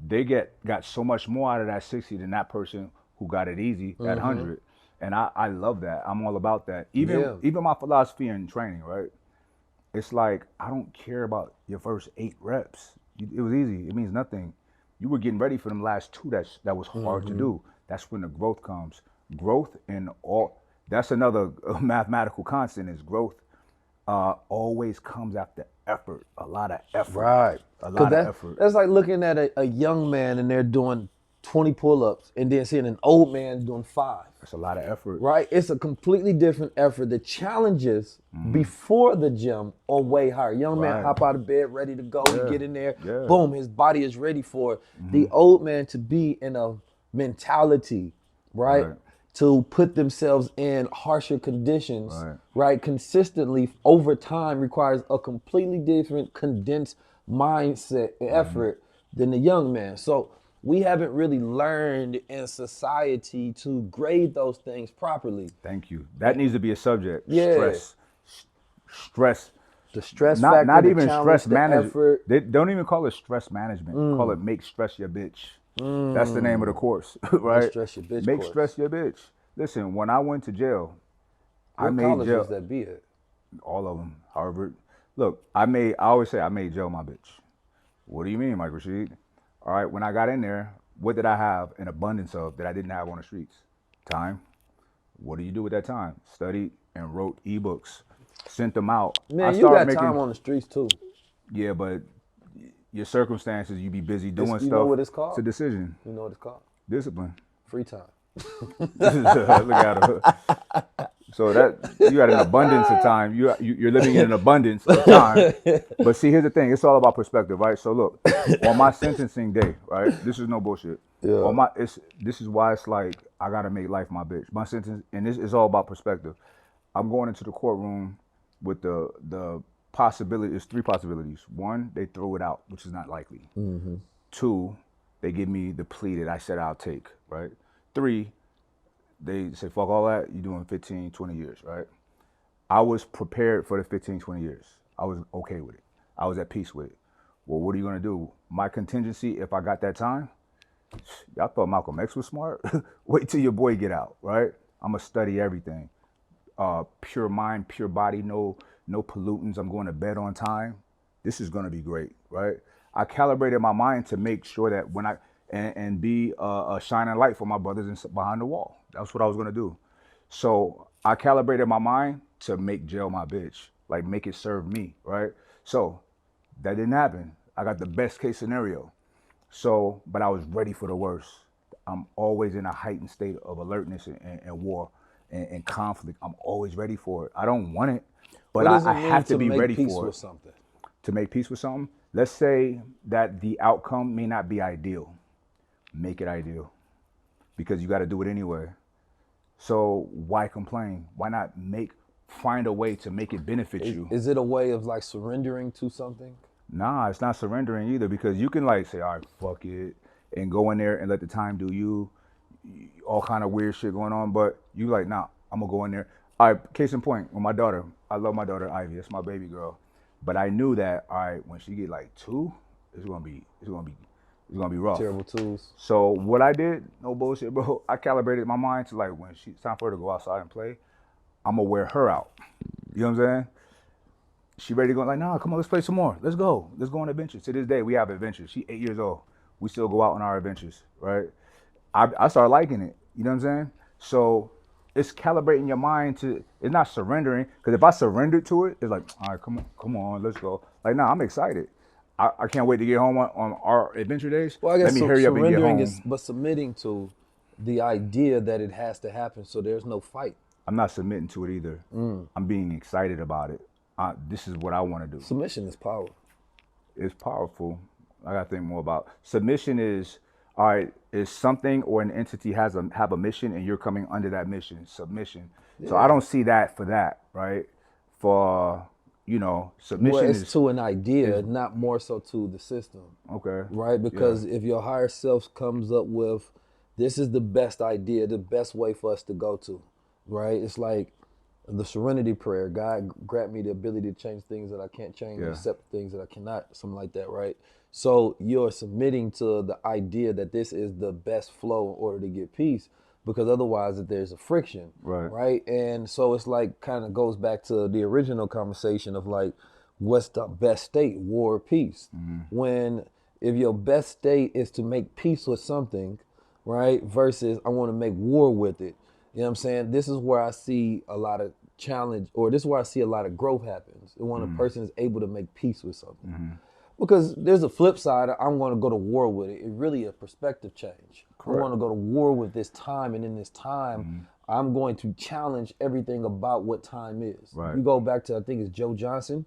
they got so much more out of that 60 than that person who got it easy at 100. And I love that. I'm all about that. Even my philosophy and training, right? It's like, I don't care about your first 8 reps. It was easy. It means nothing. You were getting ready for them last 2 that was hard to do. That's when the growth comes. Growth in all, that's another mathematical constant is growth always comes after effort, a lot of effort. Right. A lot of effort. That's like looking at a young man and they're doing 20 pull-ups and then seeing an old man doing 5. That's a lot of effort. Right? It's a completely different effort. The challenges before the gym are way higher. Young man Right. hop out of bed, ready to go. He get in there, Yeah. boom, his body is ready for it. The old man to be in a mentality, right? To put themselves in harsher conditions, right? Consistently over time requires a completely different condensed mindset and effort than the young man. So we haven't really learned in society to grade those things properly. Thank you. That needs to be a subject. Yeah. Stress. The stress factor, Not the even challenge, stress the management. effort. They don't even call it stress management. Call it make stress your bitch. That's the name of the course, right? Stress your bitch Make course. stress your bitch. Listen, when I went to jail, I What made college jail. was that be at? All of them, Harvard. Look, I always say I made jail my bitch. What do you mean, Mike Rashid? All right, when I got in there, what did I have an abundance of that I didn't have on the streets? Time. What do you do with that time? Studied and wrote ebooks, sent them out. Man, you got time on the streets too. Yeah, but your circumstances, you be busy doing stuff. You know what it's called? It's a decision. You know what it's called? Discipline. Free time. Look at her. So that you got an abundance of time. You're living in an abundance of time. But see, here's the thing. It's all about perspective, right? So look, on my sentencing day, right? This is no bullshit. Yeah. This is why it's like I gotta make life my bitch. My sentence, and this is all about perspective. I'm going into the courtroom with the possibility. There's three possibilities. One, they throw it out, which is not likely. Two, they give me the plea that I said I'll take, right? Three, they say, fuck all that, you're doing 15, 20 years, right? I was prepared for the 15, 20 years. I was okay with it. I was at peace with it. Well, what are you gonna do? My contingency, if I got that time, y'all thought Malcolm X was smart? Wait till your boy get out, right? I'm gonna study everything. Pure mind, pure body, no pollutants. I'm going to bed on time. This is gonna be great, right? I calibrated my mind to make sure that when and be a shining light for my brothers behind the wall. That's what I was gonna do. So I calibrated my mind to make jail my bitch, like make it serve me, right? So that didn't happen. I got the best case scenario. So, but I was ready for the worst. I'm always in a heightened state of alertness and war and conflict. I'm always ready for it. I don't want it, but What does it I mean have to to be make ready peace for it. with something? To make peace with something, let's say that the outcome may not be ideal. Make it ideal because you got to do it anyway. So why complain? Why not find a way to make it benefit you? Is it a way of like surrendering to something? Nah, it's not surrendering either because you can like say, all right, fuck it, and go in there and let the time do you, all kind of weird shit going on. But you like, nah, I'm gonna go in there. All right, case in point, with my daughter, I love my daughter Ivy. That's my baby girl. But I knew that, all right, when she get like 2, it's gonna be rough. Terrible tools. So what I did, no bullshit, bro. I calibrated my mind to like when it's time for her to go outside and play, I'm gonna wear her out. You know what I'm saying? She ready to go, like, nah, come on, let's play some more. Let's go. Let's go on adventures. To this day, we have adventures. She 8 years old. We still go out on our adventures, right? I started liking it. You know what I'm saying? So it's calibrating your mind to, it's not surrendering. Because if I surrendered to it, it's like, all right, come on, let's go. Like, nah, I'm excited. I can't wait to get home on our adventure days. Well, I Let guess me hurry up and get surrendering home. is, but submitting to the idea that it has to happen, so there's no fight. I'm not submitting to it either. I'm being excited about it. This is what I want to do. Submission is power. It's powerful. I got to think more about submission. Is all right. Is something or an entity have a mission and you're coming under that mission. Submission. Yeah. So I don't see that for that, right? For submission well, it's is to an idea, not more so to the system. Okay. Right? Because if your higher self comes up with, this is the best idea, the best way for us to go to, right? It's like the serenity prayer. God grant me the ability to change things that I can't change, accept things that I cannot, something like that, right? So you're submitting to the idea that this is the best flow in order to get peace, because otherwise there's a friction, right? And so it's like kind of goes back to the original conversation of like, what's the best state, war or peace? When if your best state is to make peace with something, right, versus I want to make war with it, you know what I'm saying? This is where I see a lot of challenge, or this is where I see a lot of growth happens when a person is able to make peace with something. Because there's a flip side. I'm going to go to war with it. It's really a perspective change. Correct. I want to go to war with this time, and in this time, I'm going to challenge everything about what time is. Right. You go back to, I think it's Joe Johnson.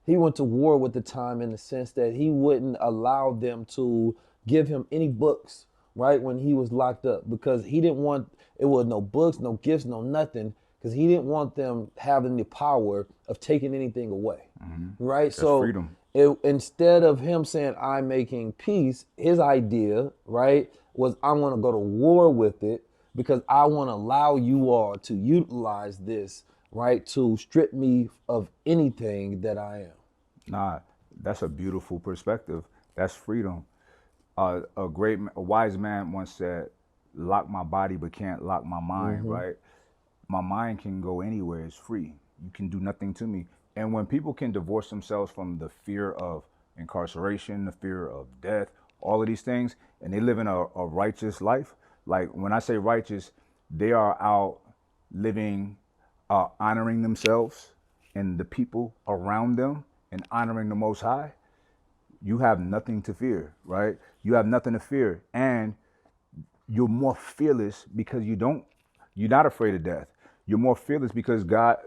He went to war with the time in the sense that he wouldn't allow them to give him any books, right, when he was locked up, because he didn't want, it was no books, no gifts, no nothing, because he didn't want them having the power of taking anything away, right? That's so freedom. Instead of him saying, I'm making peace, his idea, right, was I'm going to go to war with it because I want to allow you all to utilize this, right, to strip me of anything that I am. Nah, that's a beautiful perspective. That's freedom. A wise man once said, lock my body but can't lock my mind, right? My mind can go anywhere. It's free. You can do nothing to me. And when people can divorce themselves from the fear of incarceration, the fear of death, all of these things, and they live in a righteous life, like when I say righteous, they are out living, honoring themselves and the people around them and honoring the Most High, you have nothing to fear, right? You have nothing to fear. And you're more fearless because you're not afraid of death. You're more fearless because God,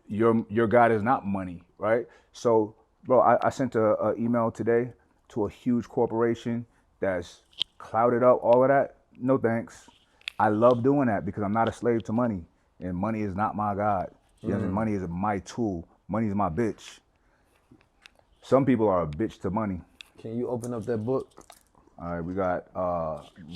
your God is not money, right? So, bro, I sent a email today to a huge corporation that's clouded up, all of that. No thanks. I love doing that because I'm not a slave to money, and money is not my God. You know what I'm saying? Money is my tool. Money is my bitch. Some people are a bitch to money. Can you open up that book? All right, we got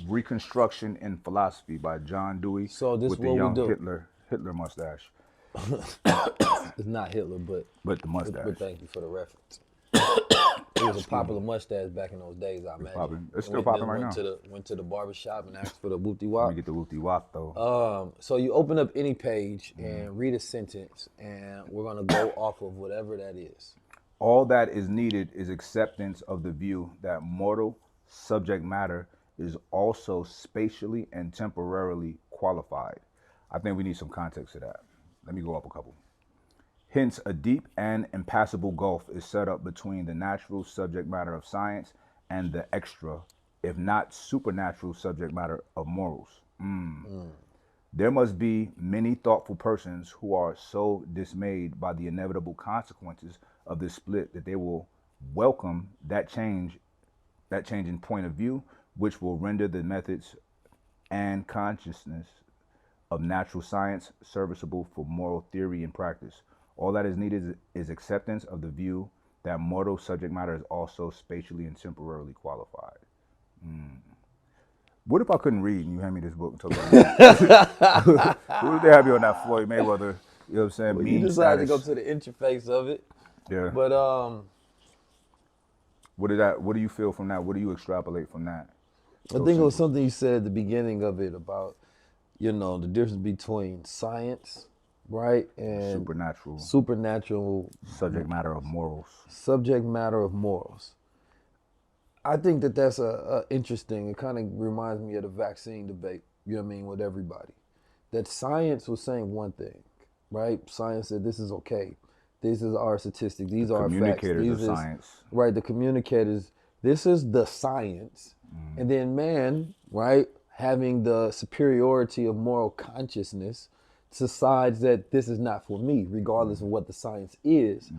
Reconstruction in Philosophy by John Dewey So this is with the what we young do. Hitler mustache, It's not Hitler, but but the mustache. thank you for the reference. It was a popular mustache back in those days, I imagine. Popping. It's still popping right now. Went to the barber shop and asked for the whoopty Let wop. me get the whoopty wop though. So you open up any page and read a sentence, and we're gonna go off of whatever that is. All that is needed is acceptance of the view that mortal subject matter is also spatially and temporarily qualified. I think we need some context to that. Let me go up a couple. Hence, a deep and impassable gulf is set up between the natural subject matter of science and the extra, if not supernatural subject matter of morals. There must be many thoughtful persons who are so dismayed by the inevitable consequences of this split that they will welcome that change in point of view, which will render the methods and consciousness of natural science serviceable for moral theory and practice. All that is needed is acceptance of the view that mortal subject matter is also spatially and temporarily qualified. What if I couldn't read and you hand me this book and told me what if they have you on that Floyd Mayweather, you know what I'm saying, Well, meme you decided status? to go to the interface of it, Yeah. but What do you feel from that? What do you extrapolate from that? I think it was something you said at the beginning of it about, the difference between science, right, and supernatural subject matter of morals. Subject matter of morals. I think that's interesting. It kind of reminds me of the vaccine debate, with everybody. That science was saying one thing, right? Science said this is okay. This is our statistics. These are our facts. Communicators of science. Right, the communicators. This is the science. And then man, right, having the superiority of moral consciousness, decides that this is not for me, regardless of what the science is.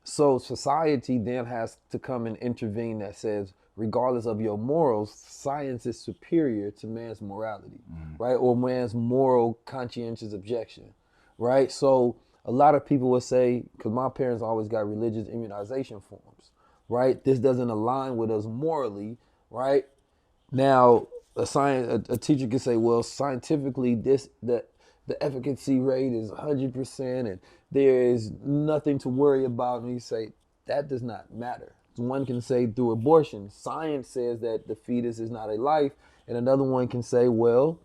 So society then has to come and intervene that says, regardless of your morals, science is superior to man's morality, right? Or man's moral conscientious objection, right? So a lot of people would say, because my parents always got religious immunization forms, right? This doesn't align with us morally, right? Now, a teacher can say, well, scientifically, the efficacy rate is 100% and there is nothing to worry about. And you say, that does not matter. One can say through abortion, science says that the fetus is not a life. And another one can say, well,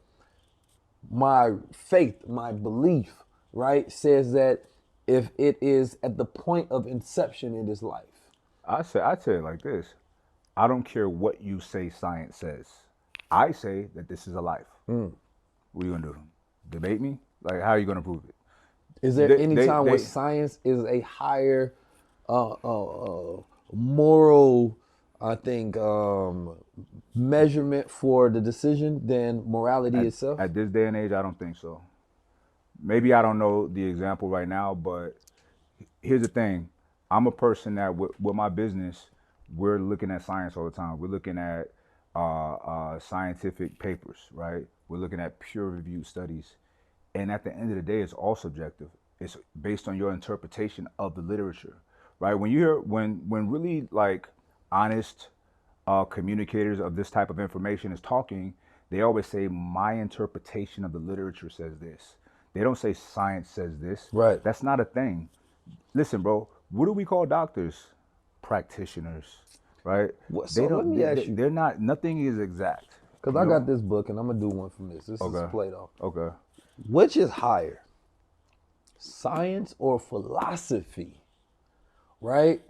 my faith, my belief, right, says that if it is at the point of inception, it is life. I tell it like this. I don't care what you say science says. I say that this is a life. What are you going to do? Debate me? Like, how are you going to prove it? Is there any time where science is a higher moral, I think, measurement for the decision than morality itself? At this day and age, I don't think so. Maybe I don't know the example right now, but here's the thing. I'm a person that with my business, we're looking at science all the time. We're looking at scientific papers, right? We're looking at peer-reviewed studies. And at the end of the day, it's all subjective. It's based on your interpretation of the literature, right? When you hear, when really like honest communicators of this type of information is talking, they always say, my interpretation of the literature says this. They don't say science says this. Right. That's not a thing. Listen, bro, what do we call doctors? Practitioners, right? So let me ask you. They're not, nothing is exact. Because I got this book and I'm going to do one from this. This is Plato. Okay. Which is higher? Science or philosophy? Right?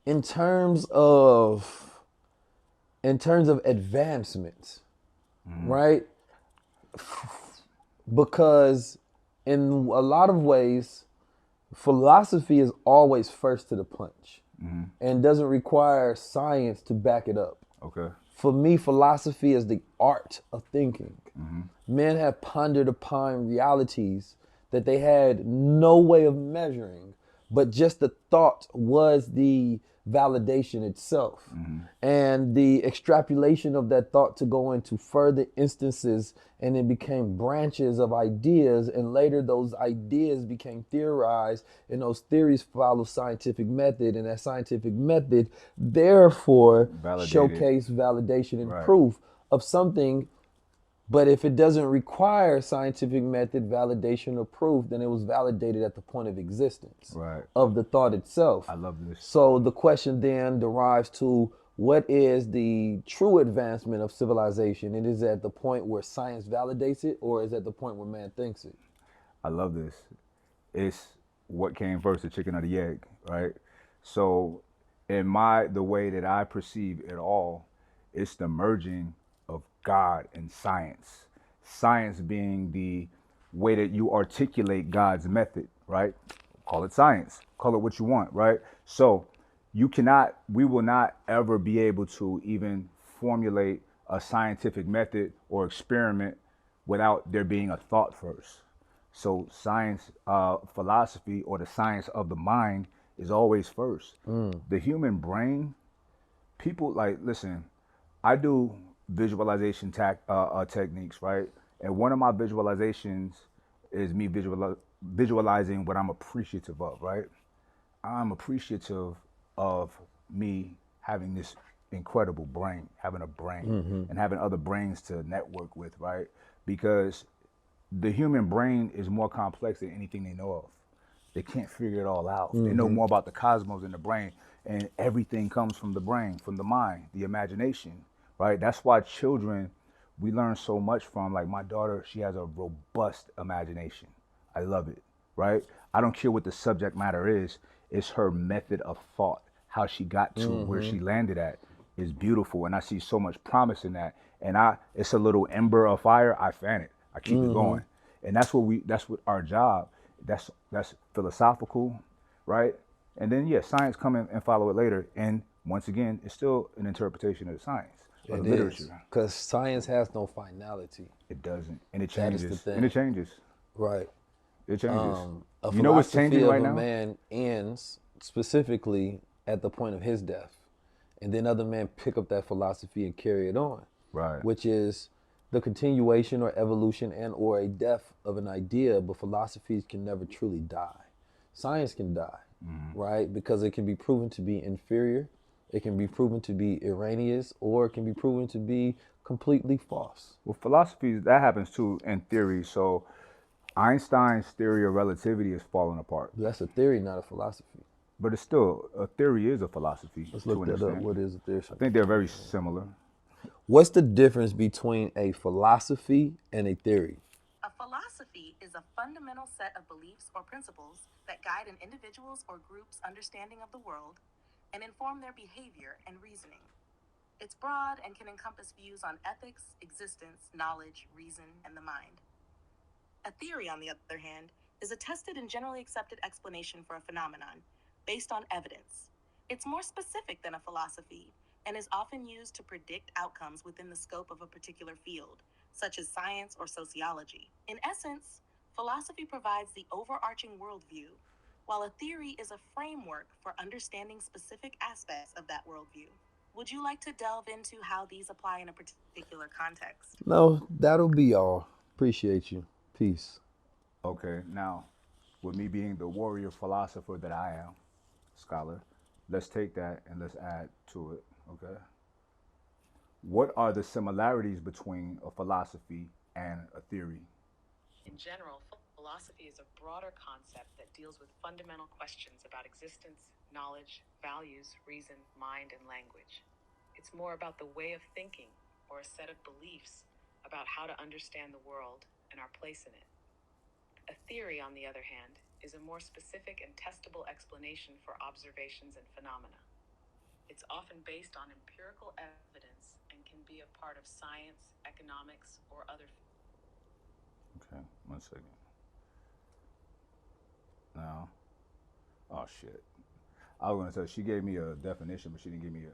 In terms of advancements, right? Because in a lot of ways, philosophy is always first to the punch and doesn't require science to back it up. Okay. For me, philosophy is the art of thinking. Men have pondered upon realities that they had no way of measuring, but just the thought was the validation itself. And the extrapolation of that thought to go into further instances, and it became branches of ideas, and later those ideas became theorized, and those theories follow scientific method, and that scientific method therefore Validated. showcase validation and Right. proof of something. But if it doesn't require scientific method, validation, or proof, then it was validated at the point of existence Right. of the thought itself. I love this. So the question then derives to, what is the true advancement of civilization? It is at the point where science validates it, or is it at the point where man thinks it? I love this. It's what came first, the chicken or the egg, right? So, the way that I perceive it all, it's the merging of God and science. Science being the way that you articulate God's method, right? Call it science, call it what you want, right? So, we will not ever be able to even formulate a scientific method or experiment without there being a thought first. So science, philosophy, or the science of the mind is always first. The human brain, people like, listen, I do visualization techniques, right? And one of my visualizations is me visualizing what I'm appreciative of, right? I'm appreciative of me having this incredible brain, having a brain, and having other brains to network with, right? Because the human brain is more complex than anything they know of. They can't figure it all out. They know more about the cosmos than the brain, and everything comes from the brain, from the mind, the imagination, right? That's why children, we learn so much from. Like my daughter, she has a robust imagination. I love it, right? I don't care what the subject matter is. It's her method of thought, how she got to where she landed at is beautiful, and I see so much promise in that. And it's a little ember of fire. I fan it. I keep it going, and that's what our job. That's philosophical, right? And then science come in and follow it later. And once again, it's still an interpretation of the science of the It is, literature. because science has no finality. It doesn't, and it That is the changes, and thing. it changes. Right. It changes. A You know what's philosophy changing of right a now? man ends specifically at the point of his death. And then other men pick up that philosophy and carry it on. Right. Which is the continuation or evolution and or a death of an idea, but philosophies can never truly die. Science can die, right? Because it can be proven to be inferior, it can be proven to be erroneous, or it can be proven to be completely false. Well, philosophy, that happens too in theory. So Einstein's theory of relativity is falling apart. That's a theory, not a philosophy. But it's still, a theory is a philosophy Let's to look an that up. extent. What is a theory? I think they're very similar. What's the difference between a philosophy and a theory? A philosophy is a fundamental set of beliefs or principles that guide an individual's or group's understanding of the world and inform their behavior and reasoning. It's broad and can encompass views on ethics, existence, knowledge, reason, and the mind. A theory, on the other hand, is a tested and generally accepted explanation for a phenomenon based on evidence. It's more specific than a philosophy and is often used to predict outcomes within the scope of a particular field, such as science or sociology. In essence, philosophy provides the overarching worldview, while a theory is a framework for understanding specific aspects of that worldview. Would you like to delve into how these apply in a particular context? No, that'll be all. Appreciate you. Peace. Okay, now, with me being the warrior philosopher that I am, scholar, let's take that and let's add to it, okay? What are the similarities between a philosophy and a theory? In general, philosophy is a broader concept that deals with fundamental questions about existence, knowledge, values, reason, mind, and language. It's more about the way of thinking, or a set of beliefs about how to understand the world and our place in it. A theory, on the other hand, is a more specific and testable explanation for observations and phenomena. It's often based on empirical evidence and can be a part of science, economics, or other. Okay, 1 second. Now, oh shit. I was gonna say she gave me a definition, but she didn't give me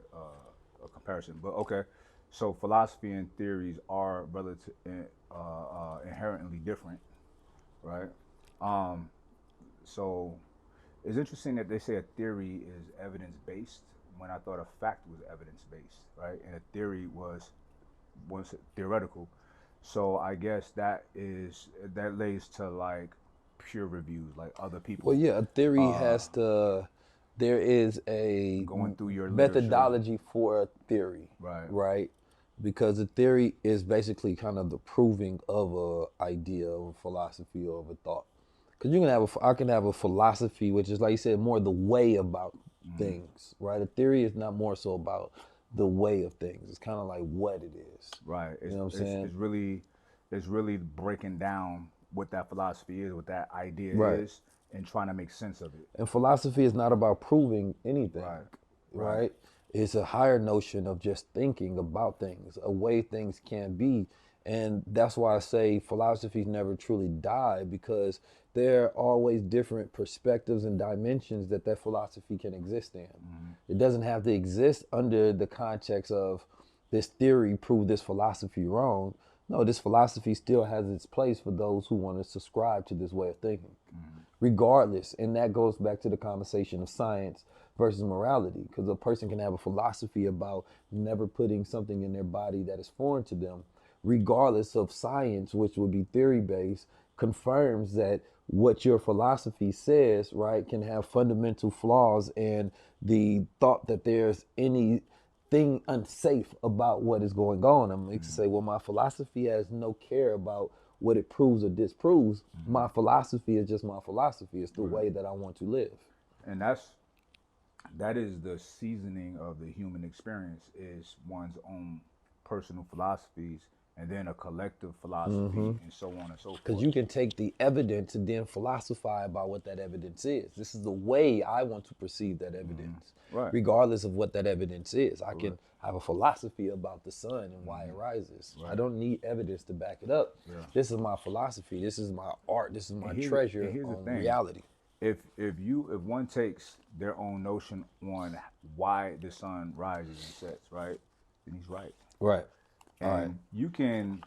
a comparison. But okay, So philosophy and theories are relative, inherently different, right? Um, so it's interesting that they say a theory is evidence based when I thought a fact was evidence based, right? And a theory was once theoretical. So I guess that lays to like peer reviews, like other Well, people yeah, a theory has to. There is a going through your literature, methodology for a theory, right? right? Because a theory is basically kind of the proving of a idea, of a philosophy, or of a thought. Because you can have I can have a philosophy, which is like you said, more the way about things, right? A theory is not more so about the way of things. It's kind of like what it is. Right. You know what I'm It's saying? it's really it's really breaking down what that philosophy is, what that idea Right. is, and trying to make sense of it. And philosophy is not about proving anything, Right. Right. right? It's a higher notion of just thinking about things, a way things can be. And that's why I say philosophies never truly die, because there are always different perspectives and dimensions that philosophy can exist in. It doesn't have to exist under the context of this theory proved this philosophy wrong. No, this philosophy still has its place for those who want to subscribe to this way of thinking, regardless. And that goes back to the conversation of science versus morality, because a person can have a philosophy about never putting something in their body that is foreign to them, regardless of science, which would be theory based, confirms that what your philosophy says, right, can have fundamental flaws, and the thought that there's anything unsafe about what is going on. I'm going to say, well, my philosophy has no care about what it proves or disproves. My philosophy is just my philosophy. It's the way that I want to live. And that is the seasoning of the human experience, is one's own personal philosophies and then a collective philosophy and so on and so forth. Because you can take the evidence and then philosophize about what that evidence is. This is the way I want to perceive that evidence, Right. regardless of what that evidence is. I can have a philosophy about the sun and why it rises. I don't need evidence to back it up. This is my philosophy. This is my art. This is my treasure and here's the on thing. reality. If one takes their own notion on why the sun rises and sets, right, then he's right. Right. And you can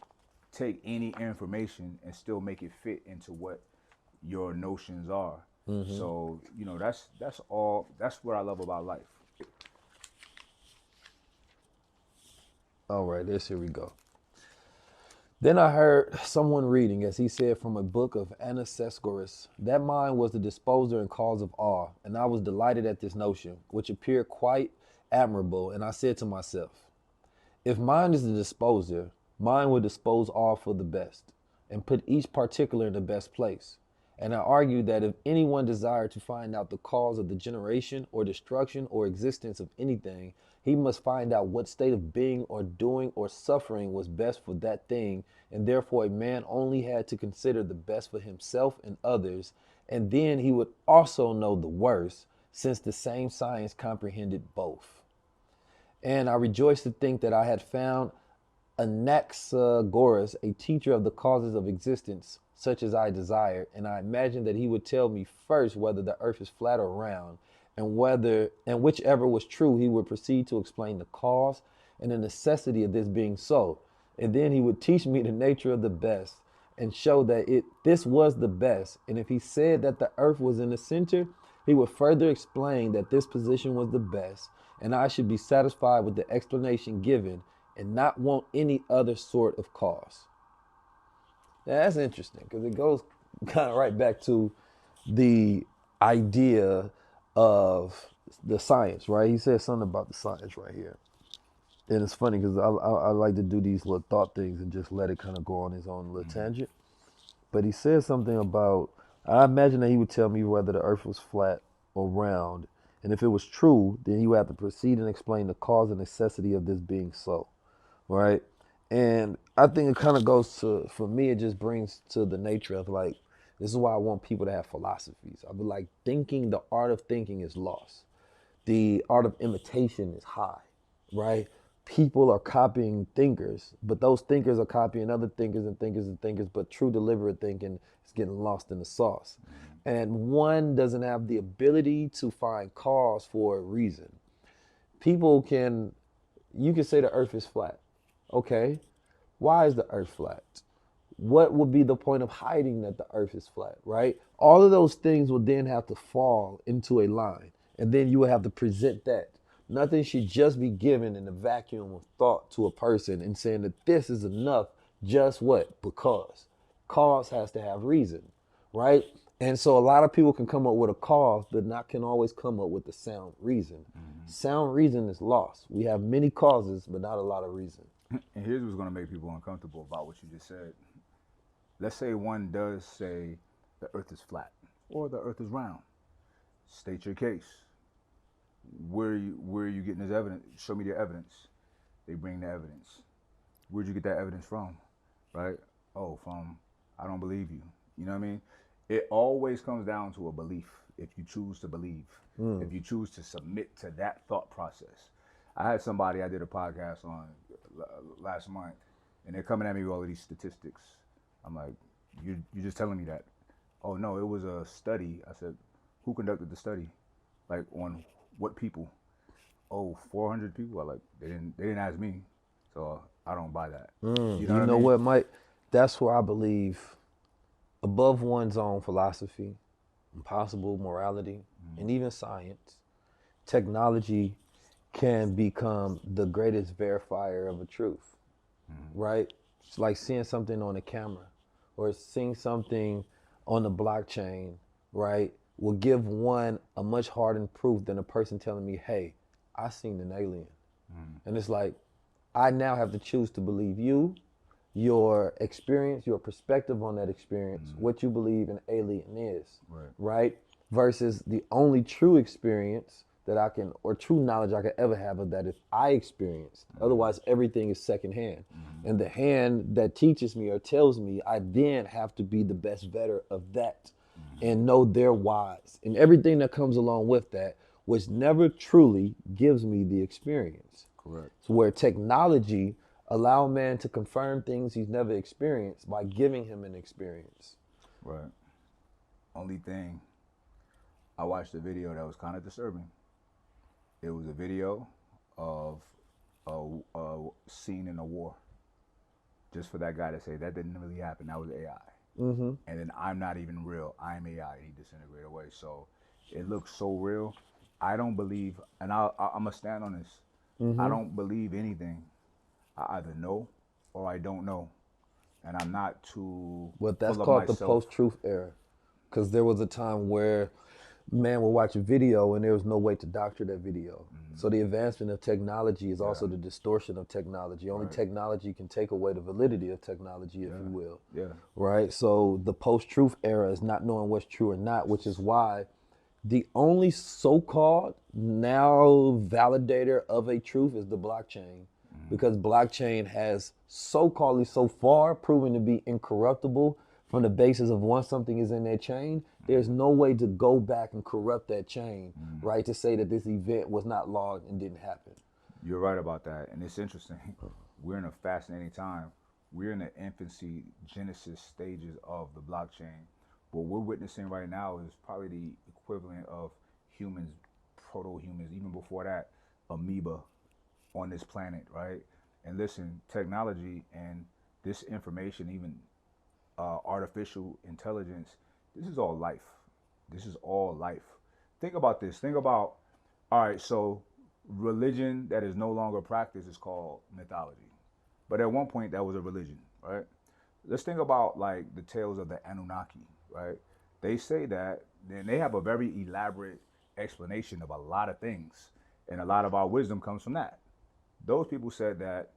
take any information and still make it fit into what your notions are. So, that's all. That's what I love about life. All right, here we go. Then I heard someone reading, as he said, from a book of Anaxagoras, that mind was the disposer and cause of awe, and I was delighted at this notion, which appeared quite admirable, and I said to myself, if mind is the disposer, mind will dispose all for the best, and put each particular in the best place. And I argued that if anyone desired to find out the cause of the generation or destruction or existence of anything, he must find out what state of being or doing or suffering was best for that thing, and therefore a man only had to consider the best for himself and others, and then he would also know the worst, since the same science comprehended both. And I rejoiced to think that I had found Anaxagoras, a teacher of the causes of existence, such as I desired, and I imagined that he would tell me first whether the earth is flat or round, and whichever was true, he would proceed to explain the cause and the necessity of this being so. And then he would teach me the nature of the best and show that this was the best. And if he said that the earth was in the center, he would further explain that this position was the best, and I should be satisfied with the explanation given and not want any other sort of cause. Now, that's interesting, because it goes kind of right back to the idea of the science, right? He says something about the science right here. And it's funny because I like to do these little thought things and just let it kind of go on his own little tangent. But he says something about, I imagine that he would tell me whether the earth was flat or round. And if it was true, then he would have to proceed and explain the cause and necessity of this being so, right? And I think it kind of goes to, for me, it just brings to the nature of like, this is why I want people to have philosophies. I be like, the art of thinking is lost. The art of imitation is high, right? People are copying thinkers, but those thinkers are copying other thinkers and thinkers and thinkers, but true deliberate thinking is getting lost in the sauce. And one doesn't have the ability to find cause for a reason. You can say the earth is flat. Okay, why is the earth flat? What would be the point of hiding that the earth is flat, right? All of those things would then have to fall into a line, and then you would have to present that. Nothing should just be given in the vacuum of thought to a person and saying that this is enough, just what? Because. Cause has to have reason, right? And so a lot of people can come up with a cause, but not can always come up with the sound reason. Sound reason is lost. We have many causes, but not a lot of reason. And here's what's going to make people uncomfortable about what you just said. Let's say one does say the earth is flat or the earth is round. State your case. Where are you getting this evidence? Show me the evidence. They bring the evidence. Where'd you get that evidence from? Right? Oh, from I don't believe you. You know what I mean? It always comes down to a belief. If you choose to believe, if you choose to submit to that thought process. I had somebody I did a podcast on last month, and they're coming at me with all of these statistics. I'm like, you're just telling me that? Oh no, it was a study. I said, who conducted the study? Like on what people? Oh, 400 people. I like they didn't ask me, so I don't buy that. You what I know mean? what, Mike? That's where I believe above one's own philosophy, impossible morality, and even science, technology can become the greatest verifier of a truth, right? It's like seeing something on a camera or seeing something on the blockchain, right? Will give one a much harder proof than a person telling me, hey, I seen an alien. And it's like, I now have to choose to believe you, your experience, your perspective on that experience, what you believe an alien is, right? Versus the only true experience that I can, or true knowledge I could ever have of that is I experienced. Otherwise, everything is secondhand. And the hand that teaches me or tells me, I then have to be the best vetter of that and know their whys and everything that comes along with that, which never truly gives me the experience. Correct. So where technology allow man to confirm things he's never experienced by giving him an experience. Right. Only thing, I watched a video that was kind of disturbing. It was a video of a scene in a war. Just for that guy to say that didn't really happen. That was AI. And then I'm not even real. I'm AI. He disintegrated away. So it looks so real. I don't believe, and I'm gonna stand on this. I don't believe anything. I either know or I don't know, and I'm not too But that's full of called the myself. post-truth era, because there was a time where man would watch a video and there was no way to doctor that video. So the advancement of technology is also the distortion of technology. Only technology can take away the validity of technology, if you will. Yeah. Right? So the post-truth era is not knowing what's true or not, which is why the only so-called now validator of a truth is the blockchain. Because blockchain has so-called so far proven to be incorruptible from the basis of once something is in that chain, there's no way to go back and corrupt that chain, right? To say that this event was not logged and didn't happen. You're right about that, and it's interesting. We're in a fascinating time. We're in the infancy, genesis stages of the blockchain. What we're witnessing right now is probably the equivalent of humans, proto-humans, even before that, amoeba on this planet, right? And listen, technology and this information, even artificial intelligence, this is all life. This is all life. Think about this. Think about, all right, so religion that is no longer practiced is called mythology. But at one point, that was a religion, right? Let's think about like the tales of the Anunnaki, right? They say that, then they have a very elaborate explanation of a lot of things. And a lot of our wisdom comes from that. Those people said that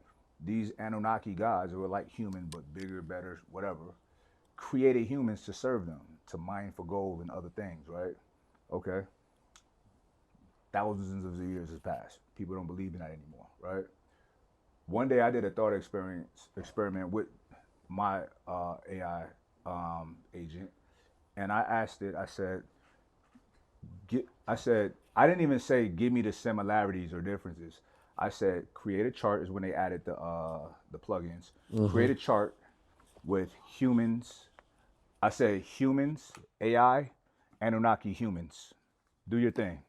these Anunnaki gods who were like human, but bigger, better, whatever, created humans to serve them, to mine for gold and other things, right? Okay. Thousands of years has passed. People don't believe in that anymore, right? One day I did a thought experiment with my AI agent, and I asked it. I said, I didn't even say give me the similarities or differences. I said create a chart is when they added the plugins. Create a chart with humans. I said humans, AI, Anunnaki humans. Do your thing.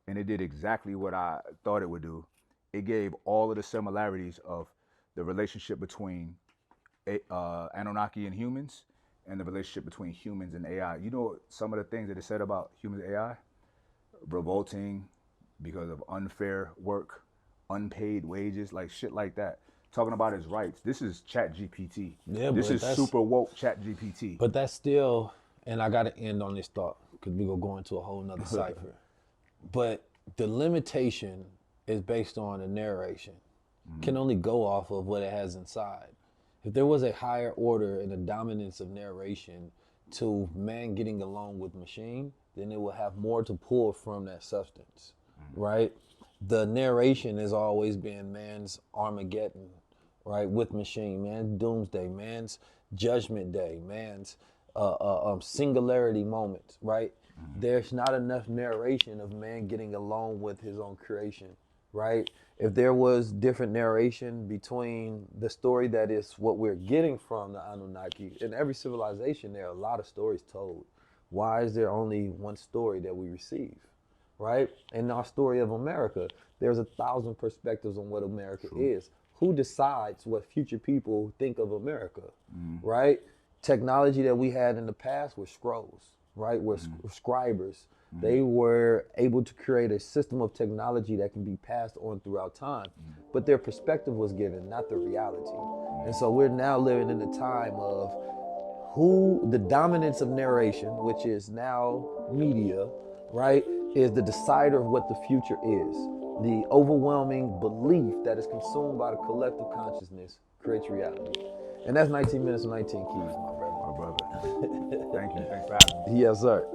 And it did exactly what I thought it would do. It gave all of the similarities of the relationship between Anunnaki and humans, and the relationship between humans and AI. You know some of the things that it said about humans and AI? Revolting because of unfair work, unpaid wages, like shit like that. Talking about his rights. This is Chat GPT. Yeah, this but is that's super woke Chat GPT. But that's still, and I got to end on this thought because we gonna go into a whole nother cipher. But the limitation is based on the narration. Can only go off of what it has inside. If there was a higher order and a dominance of narration to man getting along with machine, then it will have more to pull from that substance, right? The narration has always been man's Armageddon, right? With machine, man's doomsday, man's judgment day, man's singularity moments, right? There's not enough narration of man getting along with his own creation, right? If there was different narration between the story that is what we're getting from the Anunnaki, in every civilization there are a lot of stories told. Why is there only one story that we receive, right? In our story of America, there's 1,000 perspectives on what America is. Who decides what future people think of America, right? Technology that we had in the past were scrolls, right? Were scribers. They were able to create a system of technology that can be passed on throughout time, but their perspective was given, not the reality. And so we're now living in the time of who the dominance of narration, which is now media, right, is the decider of what the future is. The overwhelming belief that is consumed by the collective consciousness creates reality. And that's 19 minutes and 19 keys, my brother. My brother. Thank you. Thanks for having me. Yes, sir.